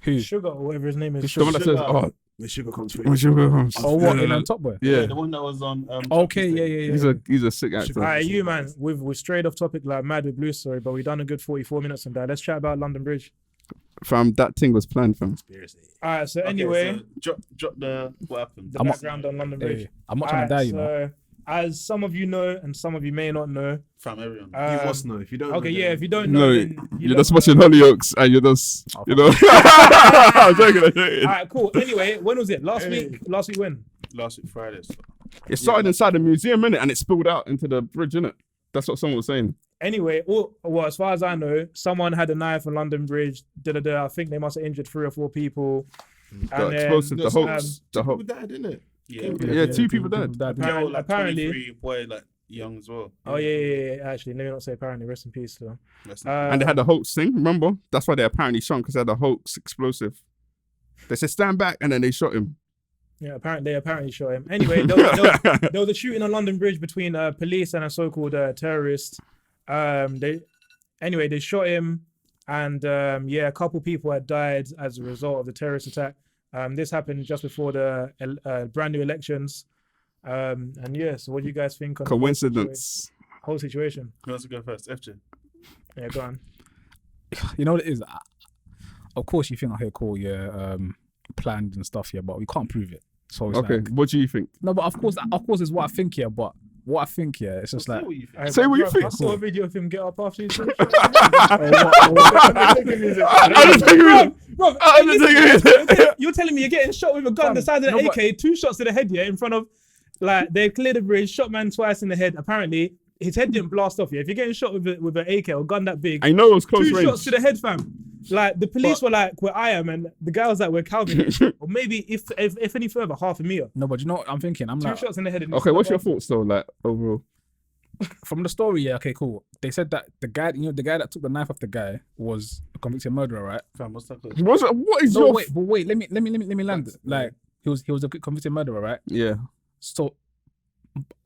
Speaker 5: Who?
Speaker 1: Sugar or whatever his name is.
Speaker 3: The one that says, "Oh,
Speaker 2: When sugar comes through.
Speaker 3: when sugar comes."
Speaker 5: Oh, what?
Speaker 3: Yeah.
Speaker 5: In Top Boy?
Speaker 3: Yeah.
Speaker 4: The one that was on.
Speaker 5: Okay, yeah.
Speaker 3: He's a sick actor.
Speaker 1: Alright, you man, we've strayed off topic like mad with Bluestory, but we've done a good 44 minutes on that. Let's chat about London Bridge.
Speaker 3: Fam, that thing was planned, fam.
Speaker 1: Alright, so
Speaker 4: Okay,
Speaker 1: anyway,
Speaker 4: so drop the what happened.
Speaker 1: the
Speaker 5: I'm not-
Speaker 1: background on London Bridge.
Speaker 5: I'm not trying to die, you know.
Speaker 1: so, as some of you know, and some of you may not know,
Speaker 4: From everyone.
Speaker 2: You must know. If you don't
Speaker 1: okay,
Speaker 2: know,
Speaker 1: yeah,
Speaker 2: then-
Speaker 1: if you don't know,
Speaker 3: No,
Speaker 1: then
Speaker 3: you're
Speaker 1: don't
Speaker 3: just
Speaker 1: know.
Speaker 3: watching Hollyoaks and you're just, you know. I'm joking.
Speaker 1: Alright, cool. Anyway, when was it? Last week when?
Speaker 4: Last week Friday. So.
Speaker 3: It started inside the museum, innit? And it spilled out into the bridge, innit? That's what someone was saying.
Speaker 1: Anyway, well, as far as I know, someone had a knife on London Bridge. I think they must have injured 3 or 4 people.
Speaker 3: The
Speaker 1: And then,
Speaker 3: explosive, the hoax. The
Speaker 2: People
Speaker 3: hoax.
Speaker 2: died, didn't
Speaker 4: Yeah.
Speaker 3: Yeah, 2 people died.
Speaker 1: Apparently-
Speaker 4: Like
Speaker 1: apparently-
Speaker 4: 23, boy, like young as well.
Speaker 1: Oh yeah. Actually, let me not say apparently. Rest in peace, though.
Speaker 3: And they had the hoax thing, remember? That's why they apparently shot him, because they had a hoax explosive. They said, stand back, and then they shot him.
Speaker 1: Yeah, they apparently shot him. Anyway, there was a shooting on London Bridge between police and a so-called terrorist. They shot him, and a couple people had died as a result of the terrorist attack. This happened just before the brand new elections. So what do you guys think on
Speaker 3: Coincidence.
Speaker 1: the whole situation?
Speaker 4: Who wants to go first? FJ.
Speaker 1: Yeah, go on.
Speaker 5: You know what it is? Of course, you think, okay, cool, planned and stuff, yeah, but we can't prove it. So it's
Speaker 3: Okay,
Speaker 5: like,
Speaker 3: what do you think?
Speaker 5: no, but of course, is what I think, yeah. But what I think, yeah, it's just like,
Speaker 4: What you think?
Speaker 1: Alright,
Speaker 3: Say what you
Speaker 1: bro,
Speaker 3: think.
Speaker 1: I saw a video of him get up after his You're telling me you're getting shot with a gun the size of the AK, 2 shots to the head, yeah, in front of, like, they cleared the bridge, shot man twice in the head. Apparently, his head didn't blast off, yeah. If you're getting shot with an AK or a gun that big,
Speaker 3: I know it was close
Speaker 1: 2
Speaker 3: range.
Speaker 1: shots to the head, fam. Like, the police were like, where I am, and the guy was like, where Calvin is. Or maybe, if any further, half a meter.
Speaker 5: no, but you know what I'm thinking? I'm
Speaker 1: 2
Speaker 5: like,
Speaker 1: shots in the head. And
Speaker 3: Okay, what's your thoughts though, like, overall?
Speaker 5: from the story, yeah, okay, cool. They said that the guy that took the knife off the guy was a convicted murderer, right?
Speaker 4: Fam, what's that called?
Speaker 3: What is
Speaker 5: No,
Speaker 3: your...
Speaker 5: wait, let me land. Like, he was a convicted murderer, right?
Speaker 3: Yeah.
Speaker 5: So,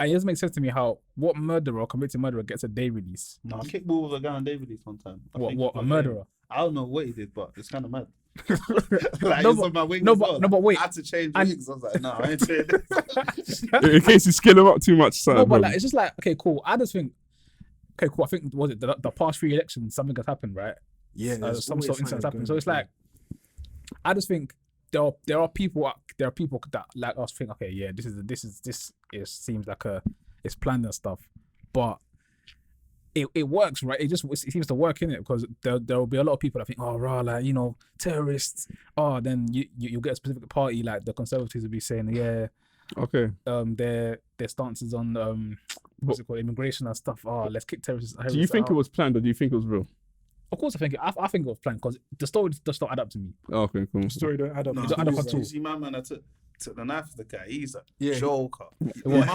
Speaker 5: it doesn't make sense to me how what murderer or convicted murderer gets a day release.
Speaker 4: No, I kicked ball with a guy on David Lee's one time.
Speaker 5: What a murderer?
Speaker 4: I don't know what he did, but it's kind of mad.
Speaker 6: Like,
Speaker 5: No,
Speaker 6: it's
Speaker 5: but-
Speaker 6: on my wing
Speaker 5: no,
Speaker 6: as
Speaker 5: but-
Speaker 6: well.
Speaker 5: no, but wait.
Speaker 6: I had to change
Speaker 5: And-
Speaker 6: wings. I was like, no, I ain't doing this.
Speaker 3: In case you skill him up too much, son.
Speaker 5: No, but like, it's just like, okay, cool. I just think, okay, cool. I think, was it the past 3 elections, something has happened, right?
Speaker 2: Yeah,
Speaker 5: Some sort of incident happened. So it's like, I just think there are people that like us think, okay, yeah, this seems like it's planned and stuff, but it works, right? It seems to work in it because there will be a lot of people that think, oh, rah, like, you know, terrorists. Oh, then you get a specific party like the Conservatives will be saying, yeah,
Speaker 3: Okay.
Speaker 5: their stances on what's it called, immigration and stuff. Oh, let's kick terrorists.
Speaker 3: Do you think it was planned or do you think it was real?
Speaker 5: Of course, I think it was planned because the story does not add up to me.
Speaker 3: Okay, cool.
Speaker 1: Story don't add up.
Speaker 6: No,
Speaker 5: It don't add up at all.
Speaker 6: you see my man that took the knife to the guy. He's a
Speaker 2: Yeah.
Speaker 6: joker.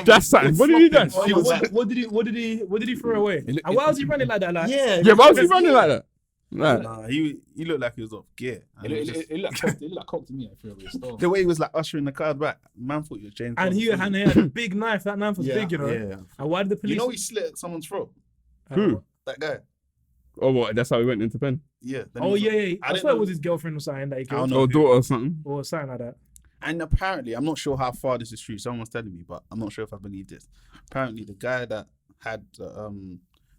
Speaker 3: That's something. What did he do?
Speaker 6: He was like,
Speaker 1: What did he throw away? And why was he running like that? Like,
Speaker 3: Yeah, why was he running like that? Like,
Speaker 6: nah, he looked like he was off gear. And it was just-
Speaker 5: It looked like coke to me. I feel really
Speaker 6: the way he was like ushering the crowd back, man thought you were James.
Speaker 1: and
Speaker 6: Bond.
Speaker 1: he had a big knife. That knife was big, you know.
Speaker 2: Yeah.
Speaker 1: And why did the police?
Speaker 6: you know, he slit someone's throat.
Speaker 3: who?
Speaker 6: That guy.
Speaker 3: Oh, what? That's how he went into pen?
Speaker 6: Yeah. then
Speaker 1: Oh
Speaker 6: he was
Speaker 1: yeah,
Speaker 6: like-
Speaker 1: yeah. I
Speaker 6: didn't
Speaker 1: swear it
Speaker 6: know-
Speaker 1: was his girlfriend or something that he
Speaker 6: I don't
Speaker 1: killed,
Speaker 6: know
Speaker 3: Or
Speaker 6: who.
Speaker 3: daughter or something?
Speaker 1: or something like that.
Speaker 6: And apparently, I'm not sure how far this is true. Someone was telling me, but I'm not sure if I believe this. Apparently, the guy that had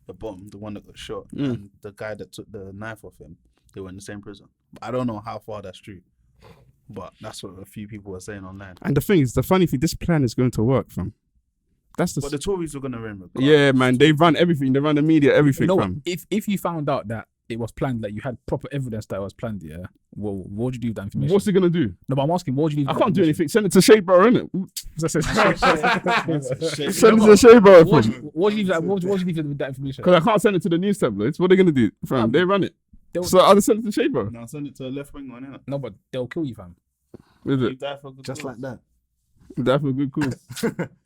Speaker 6: the bomb, the one that got shot, and the guy that took the knife off him, they were in the same prison. But I don't know how far that's true. But that's what a few people were saying online.
Speaker 3: And the thing is, the funny thing, this plan is going to work, fam. That's the.
Speaker 6: But the Tories were going to win. regardless.
Speaker 3: Yeah, man, they run everything. They run the media, everything,
Speaker 5: You know what?
Speaker 3: fam.
Speaker 5: If you found out that it was planned, like you had proper evidence that it was planned, yeah, well, what would you do with that information?
Speaker 3: What's he gonna do?
Speaker 5: No, but I'm asking, what would you do?
Speaker 3: I can't do anything. Send it to Shea Bro, innit?
Speaker 5: anything.
Speaker 3: Send it to Shea Bro.
Speaker 5: What would you do with that information?
Speaker 3: Because I can't send it to the news tabloids. What are they gonna do, fam? They run it.
Speaker 5: They'll-
Speaker 3: So I'll just send it to Shea Bro.
Speaker 6: Now send it to a left wing one, innit?
Speaker 5: No, but they'll kill you, fam.
Speaker 3: Is
Speaker 6: You
Speaker 3: it?
Speaker 6: die for a good
Speaker 2: Just
Speaker 6: cause.
Speaker 2: like that.
Speaker 3: That's a good cause.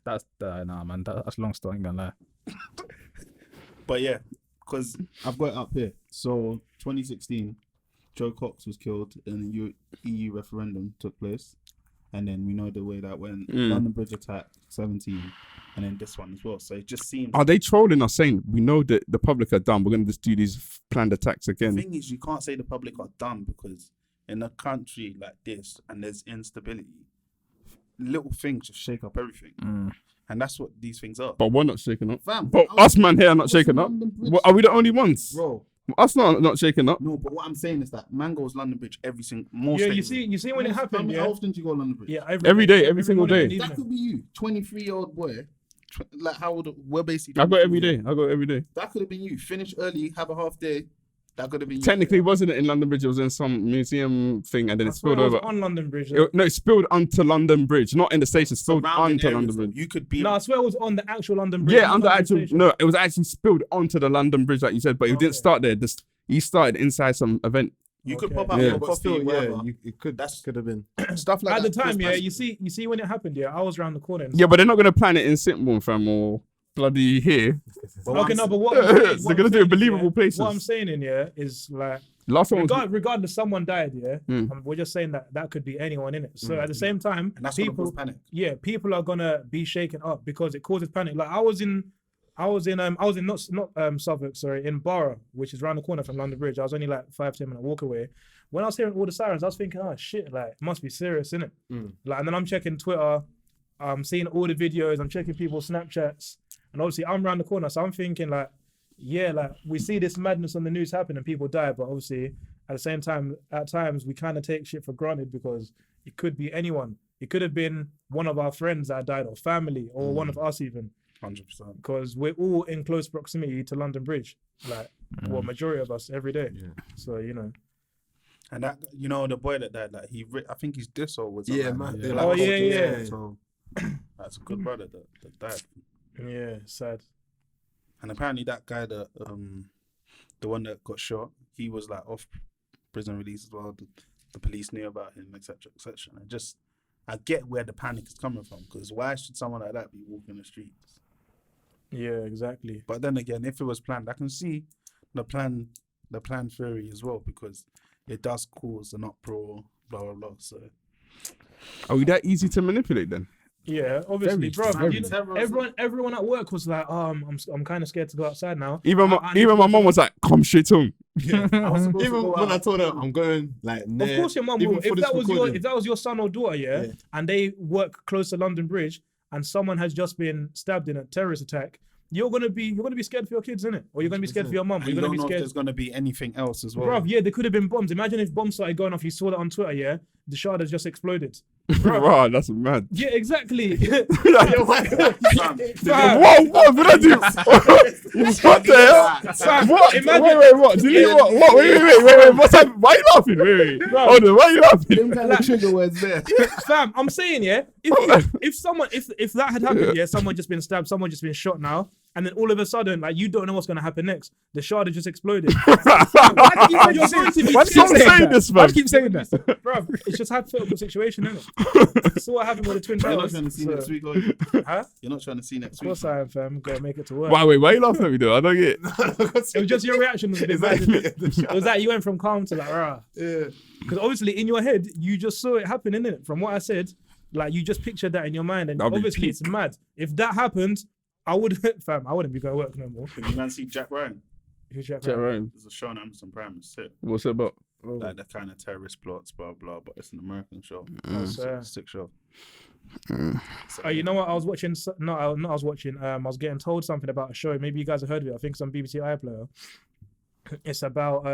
Speaker 5: That's nah, man. That's a long story. I ain't gonna lie.
Speaker 6: But yeah, because I've got it up here. So 2016, Joe Cox was killed and the EU referendum took place. And then we know the way that went. London Bridge attack, 17. And then this one as well. So it just seems...
Speaker 3: Are they trolling us saying we know that the public are dumb? We're gonna just do these planned attacks
Speaker 6: The
Speaker 3: again.
Speaker 6: thing is, you can't say the public are dumb because in a country like this and there's instability, little things just shake up everything. And that's what these things are.
Speaker 3: But we're not shaking up.
Speaker 6: Fam,
Speaker 3: But us man here are not shaking up.
Speaker 6: London Bridge?
Speaker 3: What, are we the only ones?
Speaker 6: Bro,
Speaker 3: Us not shaking up.
Speaker 6: no, but what I'm saying is that man goes London Bridge every single... Most
Speaker 1: Yeah,
Speaker 6: days.
Speaker 1: you see when it happened,
Speaker 6: How
Speaker 1: yeah.
Speaker 6: often do you go London Bridge?
Speaker 1: Yeah,
Speaker 3: Every day, every single
Speaker 1: morning
Speaker 3: day.
Speaker 1: and
Speaker 6: That
Speaker 1: evening.
Speaker 6: could be you, 23-year-old boy. Like how old? We're basically.
Speaker 3: I go every day. I go every day.
Speaker 6: That could have been you. Finish early, have a half day. That could have been you.
Speaker 3: Technically, wasn't it in London Bridge? It was in some museum thing, and then
Speaker 1: I
Speaker 3: it
Speaker 1: swear
Speaker 3: spilled
Speaker 1: I was
Speaker 3: over.
Speaker 1: on London Bridge.
Speaker 3: No, it spilled onto London Bridge, not in the station. Spilled
Speaker 6: Surrounding
Speaker 3: onto
Speaker 6: areas,
Speaker 3: London
Speaker 6: though.
Speaker 3: Bridge.
Speaker 6: You could be.
Speaker 1: No, I swear it was on the actual London Bridge.
Speaker 3: Yeah,
Speaker 1: not
Speaker 3: on the
Speaker 1: London
Speaker 3: actual.
Speaker 1: station.
Speaker 3: No, it was actually spilled onto the London Bridge, like you said, but it didn't start there. He started inside some event.
Speaker 6: You could
Speaker 1: Okay.
Speaker 6: pop out
Speaker 3: Yeah.
Speaker 6: for a
Speaker 2: But
Speaker 6: coffee,
Speaker 2: still,
Speaker 6: whatever.
Speaker 2: it could have been.
Speaker 6: Stuff like
Speaker 1: At the
Speaker 6: that.
Speaker 1: time, yeah,
Speaker 6: Christmas.
Speaker 1: you see when it happened, yeah, I was around the corner. and
Speaker 3: Yeah, but they're not gonna plan it in Sitbourne, fam, or bloody here.
Speaker 6: But
Speaker 1: Okay,
Speaker 6: I'm
Speaker 1: no, but what
Speaker 3: They're
Speaker 1: I'm
Speaker 3: gonna
Speaker 1: saying
Speaker 3: do it
Speaker 1: is, yeah,
Speaker 3: believable places.
Speaker 1: What I'm saying in here is like,
Speaker 3: Last one was
Speaker 1: regardless, someone died, yeah.
Speaker 3: Mm.
Speaker 1: We're just saying that could be anyone in it. So at the same time,
Speaker 6: And that's gonna
Speaker 1: people,
Speaker 6: cause panic.
Speaker 1: yeah, people are gonna be shaken up because it causes panic. Like I was in not Southwark, sorry, in Borough, which is around the corner from London Bridge. I was only like 5-10 minute walk away. When I was hearing all the sirens, I was thinking, oh shit, like it must be serious, innit? Like, and then I'm checking Twitter, I'm seeing all the videos, I'm checking people's Snapchats, and obviously I'm around the corner, so I'm thinking like, yeah, like we see this madness on the news happen and people die, but obviously at the same time, at times we kind of take shit for granted because it could be anyone. It could have been one of our friends that died, or family, or one of us even,
Speaker 6: 100%.
Speaker 1: because we're all in close proximity to London Bridge, like well, majority of us every day.
Speaker 2: Yeah.
Speaker 1: So you know,
Speaker 6: And that, you know, the boy that died, like I think he's this or was
Speaker 2: Yeah,
Speaker 6: like,
Speaker 2: man.
Speaker 6: they're
Speaker 1: Oh,
Speaker 6: like,
Speaker 1: yeah, yeah.
Speaker 6: So that's a good brother that died.
Speaker 1: yeah, sad.
Speaker 6: And apparently that guy that the one that got shot, he was like off prison release as well. The police knew about him, etc., etc. And I get where the panic is coming from, because why should someone like that be walking the streets?
Speaker 1: Yeah, exactly.
Speaker 6: But then again, if it was planned, I can see the plan theory as well, because it does cause an uproar, blah blah blah. So
Speaker 3: Are we that easy to manipulate then?
Speaker 1: Yeah, obviously, bro.
Speaker 5: very
Speaker 1: Everyone at work was like, I'm kind of scared to go outside now.
Speaker 3: Even my mom was like, come straight home.
Speaker 2: I was supposed to go when I told her I'm going, like,
Speaker 1: Of course, your mum will. If that was your son or daughter,
Speaker 2: Yeah.
Speaker 1: and they work close to London Bridge, and someone has just been stabbed in a terrorist attack, you're gonna be scared for your kids, innit? Or you're gonna be scared for your mum.
Speaker 6: And
Speaker 1: You're
Speaker 6: you
Speaker 1: gonna
Speaker 6: don't
Speaker 1: be
Speaker 6: know if
Speaker 1: scared.
Speaker 6: there's gonna be anything else as well.
Speaker 1: Bruv, yeah, there could have been bombs. Imagine if bombs started going off. You saw that on Twitter, yeah? The shard has just exploded.
Speaker 3: Wow, that's mad.
Speaker 1: Yeah, exactly.
Speaker 3: Whoa,
Speaker 1: Fam,
Speaker 3: what did I do? What the hell? What?
Speaker 1: Imagine-
Speaker 3: Wait, what? Did you what? Wait, what's happening? Why are you laughing? Wait. Hold on, why are you laughing?
Speaker 6: Them kind of trigger words there.
Speaker 1: Fam, I'm saying, yeah, if that had happened, yeah, someone just been stabbed, someone just been shot now, and then all of a sudden, like, you don't know what's gonna happen next. The shard has just exploded.
Speaker 5: Why do you
Speaker 3: Stop saying this,
Speaker 5: Why
Speaker 3: man.
Speaker 5: do you keep saying that?
Speaker 1: Bro, it's just hypothetical situation, isn't it? So what happened with the twin
Speaker 6: You're not
Speaker 1: towers?
Speaker 6: trying to see
Speaker 1: So-
Speaker 6: next week, are you?
Speaker 1: Huh?
Speaker 6: You're not trying to see next
Speaker 1: Of
Speaker 6: week.
Speaker 1: course I am, fam. Gotta make it to work.
Speaker 3: Why are you laughing at me though? I don't get it.
Speaker 1: It was just your reaction was a bit bad. It was that you went from calm to like, rah.
Speaker 2: Yeah.
Speaker 1: Because obviously in your head, you just saw it happen, innit? From what I said, like you just pictured that in your mind, and
Speaker 3: That'll be
Speaker 1: obviously it's mad. If that happened, I wouldn't be going to work no more.
Speaker 6: Did you man see Jack Ryan?
Speaker 1: Who's Jack
Speaker 3: Chat
Speaker 1: Ryan?
Speaker 3: around.
Speaker 6: There's a show on Amazon Prime. It's sick.
Speaker 3: What's it about?
Speaker 6: Like the kind of terrorist plots, blah blah. But it's an American show.
Speaker 1: So-
Speaker 6: Sick show.
Speaker 1: Oh, you know what? I was watching. I was getting told something about a show. Maybe you guys have heard of it. I think it's on BBC iPlayer. It's about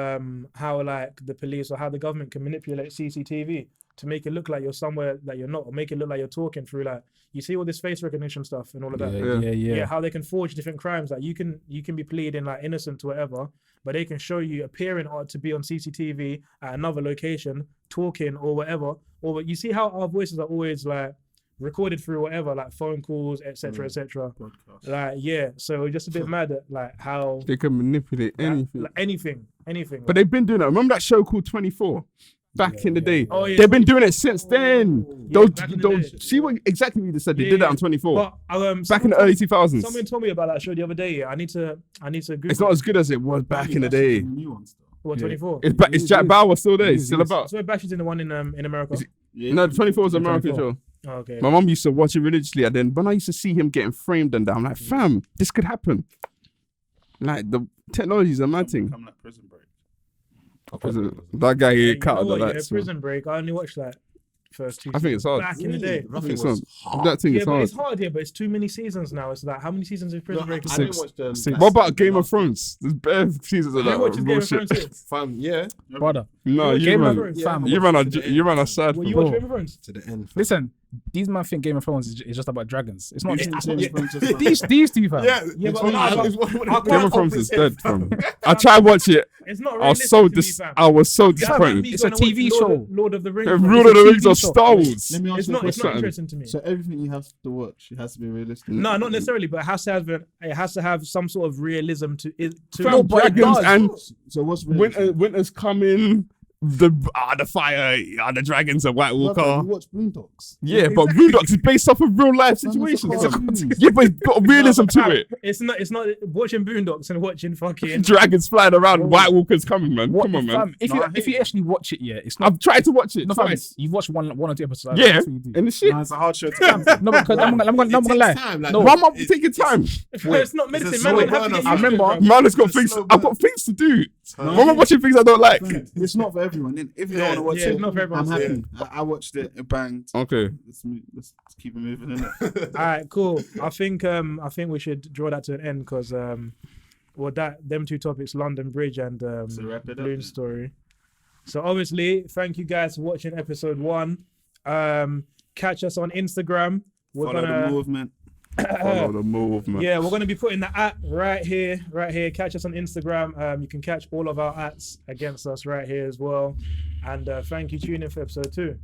Speaker 1: how like the police or how the government can manipulate CCTV to make it look like you're somewhere that you're not, or make it look like you're talking through like you see all this face recognition stuff and all of that.
Speaker 5: Yeah.
Speaker 1: How they can forge different crimes. Like you can be pleading like innocent to whatever, but they can show you appearing to be on CCTV at another location, talking or whatever. Or you see how our voices are always like recorded through whatever, like phone calls, etc., etc. Like so we're just a bit mad at like how
Speaker 3: They can manipulate anything.
Speaker 1: like, anything.
Speaker 3: But they've been doing that. Remember that show called 24? Back in the day.
Speaker 1: Oh, yeah,
Speaker 3: They've been doing it since then.
Speaker 1: Yeah, back in the day.
Speaker 3: See what exactly you just said. They
Speaker 1: Yeah,
Speaker 3: did that
Speaker 1: yeah.
Speaker 3: on 24.
Speaker 1: But
Speaker 3: Back in the early 2000s.
Speaker 1: Someone told me about that show the other day. I need to Google.
Speaker 3: It's not as good as it was back in the day.
Speaker 6: New ones though.
Speaker 1: What 24?
Speaker 3: Is Jack Bauer still there? He's still about.
Speaker 1: So Bash is in the one in America.
Speaker 3: No, 24 is an American
Speaker 5: 24.
Speaker 3: show.
Speaker 1: Oh, okay.
Speaker 3: My mom used to watch it religiously, and then when I used to see him getting framed and that, I'm like, fam, this could happen. Like the technology is a mad thing.
Speaker 6: Come like Prison Break.
Speaker 3: That guy
Speaker 1: You
Speaker 3: cut
Speaker 1: know
Speaker 3: out the
Speaker 1: what, yeah,
Speaker 3: lights. man.
Speaker 1: Prison Break. I only watched that first two.
Speaker 3: I think it's hard.
Speaker 1: Back in the day.
Speaker 3: I think it's hard. That thing
Speaker 1: Yeah,
Speaker 3: is
Speaker 1: but
Speaker 3: hard.
Speaker 1: it's hard, yeah, but it's too many seasons now. It's like how many seasons of Prison Break?
Speaker 2: I didn't watch the.
Speaker 5: Six.
Speaker 3: What about Game of Thrones? There's bare seasons of
Speaker 1: Who
Speaker 3: that
Speaker 1: watches Game of
Speaker 3: bullshit.
Speaker 1: Thrones? Too?
Speaker 2: Fam, yeah,
Speaker 5: Brother.
Speaker 3: No, you
Speaker 5: Game of
Speaker 3: man,
Speaker 5: Thrones, fam.
Speaker 3: you man are sad.
Speaker 1: Well, you
Speaker 3: for
Speaker 1: watch
Speaker 3: bro.
Speaker 1: Game of Thrones?
Speaker 2: to the end. Fam.
Speaker 5: Listen, these man think Game of Thrones is just about dragons. It's not.
Speaker 6: Yeah.
Speaker 5: These two, fam.
Speaker 1: Yeah, but
Speaker 3: Game of Thrones is dead, fam. I tried to watch it.
Speaker 1: it's not
Speaker 3: I was
Speaker 1: realistic
Speaker 3: so
Speaker 1: to me, fam.
Speaker 3: I was so
Speaker 1: It's like me
Speaker 3: disappointed.
Speaker 5: It's a
Speaker 1: going to
Speaker 5: TV
Speaker 1: watch
Speaker 5: show.
Speaker 1: Lord of the Rings.
Speaker 3: The
Speaker 1: bro.
Speaker 3: Rule of the Rings
Speaker 5: TV
Speaker 3: of
Speaker 5: show.
Speaker 3: Star Wars.
Speaker 6: Let me ask
Speaker 1: It's
Speaker 6: you a
Speaker 1: not
Speaker 6: question.
Speaker 1: interesting to me.
Speaker 6: So everything you have to watch, it has to be realistic.
Speaker 1: No, not necessarily, but it has to have some sort of realism to it.
Speaker 3: Fam, dragons and
Speaker 6: So what's realistic?
Speaker 3: winter's coming. The fire, the dragons and White
Speaker 6: Brother,
Speaker 3: Walker.
Speaker 6: you watch Boondocks.
Speaker 3: Yeah, but Boondocks is based off of real life situations. Yeah, but it's got realism to it.
Speaker 1: It's not watching Boondocks and watching fucking.
Speaker 3: Dragons flying around, White Walkers coming, man. Come on, man.
Speaker 5: Fam, if you actually watch it, yeah, it's not.
Speaker 3: I've tried to watch it
Speaker 5: No, fam,
Speaker 3: twice.
Speaker 5: you've watched one or two episodes.
Speaker 3: Yeah,
Speaker 5: That's what you do.
Speaker 3: and the shit.
Speaker 6: It's a hard show to
Speaker 5: No, because I'm gonna lie.
Speaker 2: Time, like,
Speaker 5: No,
Speaker 3: Why am I taking time?
Speaker 1: It's not medicine,
Speaker 2: it's
Speaker 1: man.
Speaker 2: a
Speaker 1: Man have to
Speaker 2: slow
Speaker 1: get
Speaker 2: burner,
Speaker 1: used to it,
Speaker 5: fam.
Speaker 1: bro.
Speaker 3: Man has got
Speaker 2: It's a
Speaker 3: things.
Speaker 2: slow
Speaker 3: I've got
Speaker 2: burn.
Speaker 3: things to do. Why am I watching things I don't like?
Speaker 6: It's not for everyone. If you don't want to watch
Speaker 1: yeah,
Speaker 6: it,
Speaker 1: it's not for everyone.
Speaker 6: I'm happy. I watched it. It banged.
Speaker 3: Okay.
Speaker 6: Let's keep it moving, innit?
Speaker 1: All right, cool. I think we should draw that to an end because them two topics, London Bridge and
Speaker 6: So wrap it up,
Speaker 1: Bluestory. So obviously, thank you guys for watching episode 1. Catch us on Instagram. We're
Speaker 6: Follow the
Speaker 1: gonna
Speaker 6: movement.
Speaker 3: Follow the movement.
Speaker 1: yeah, we're gonna be putting the at right here. Catch us on Instagram. You can catch all of our ats against us right here as well. And thank you. Tune in for episode 2.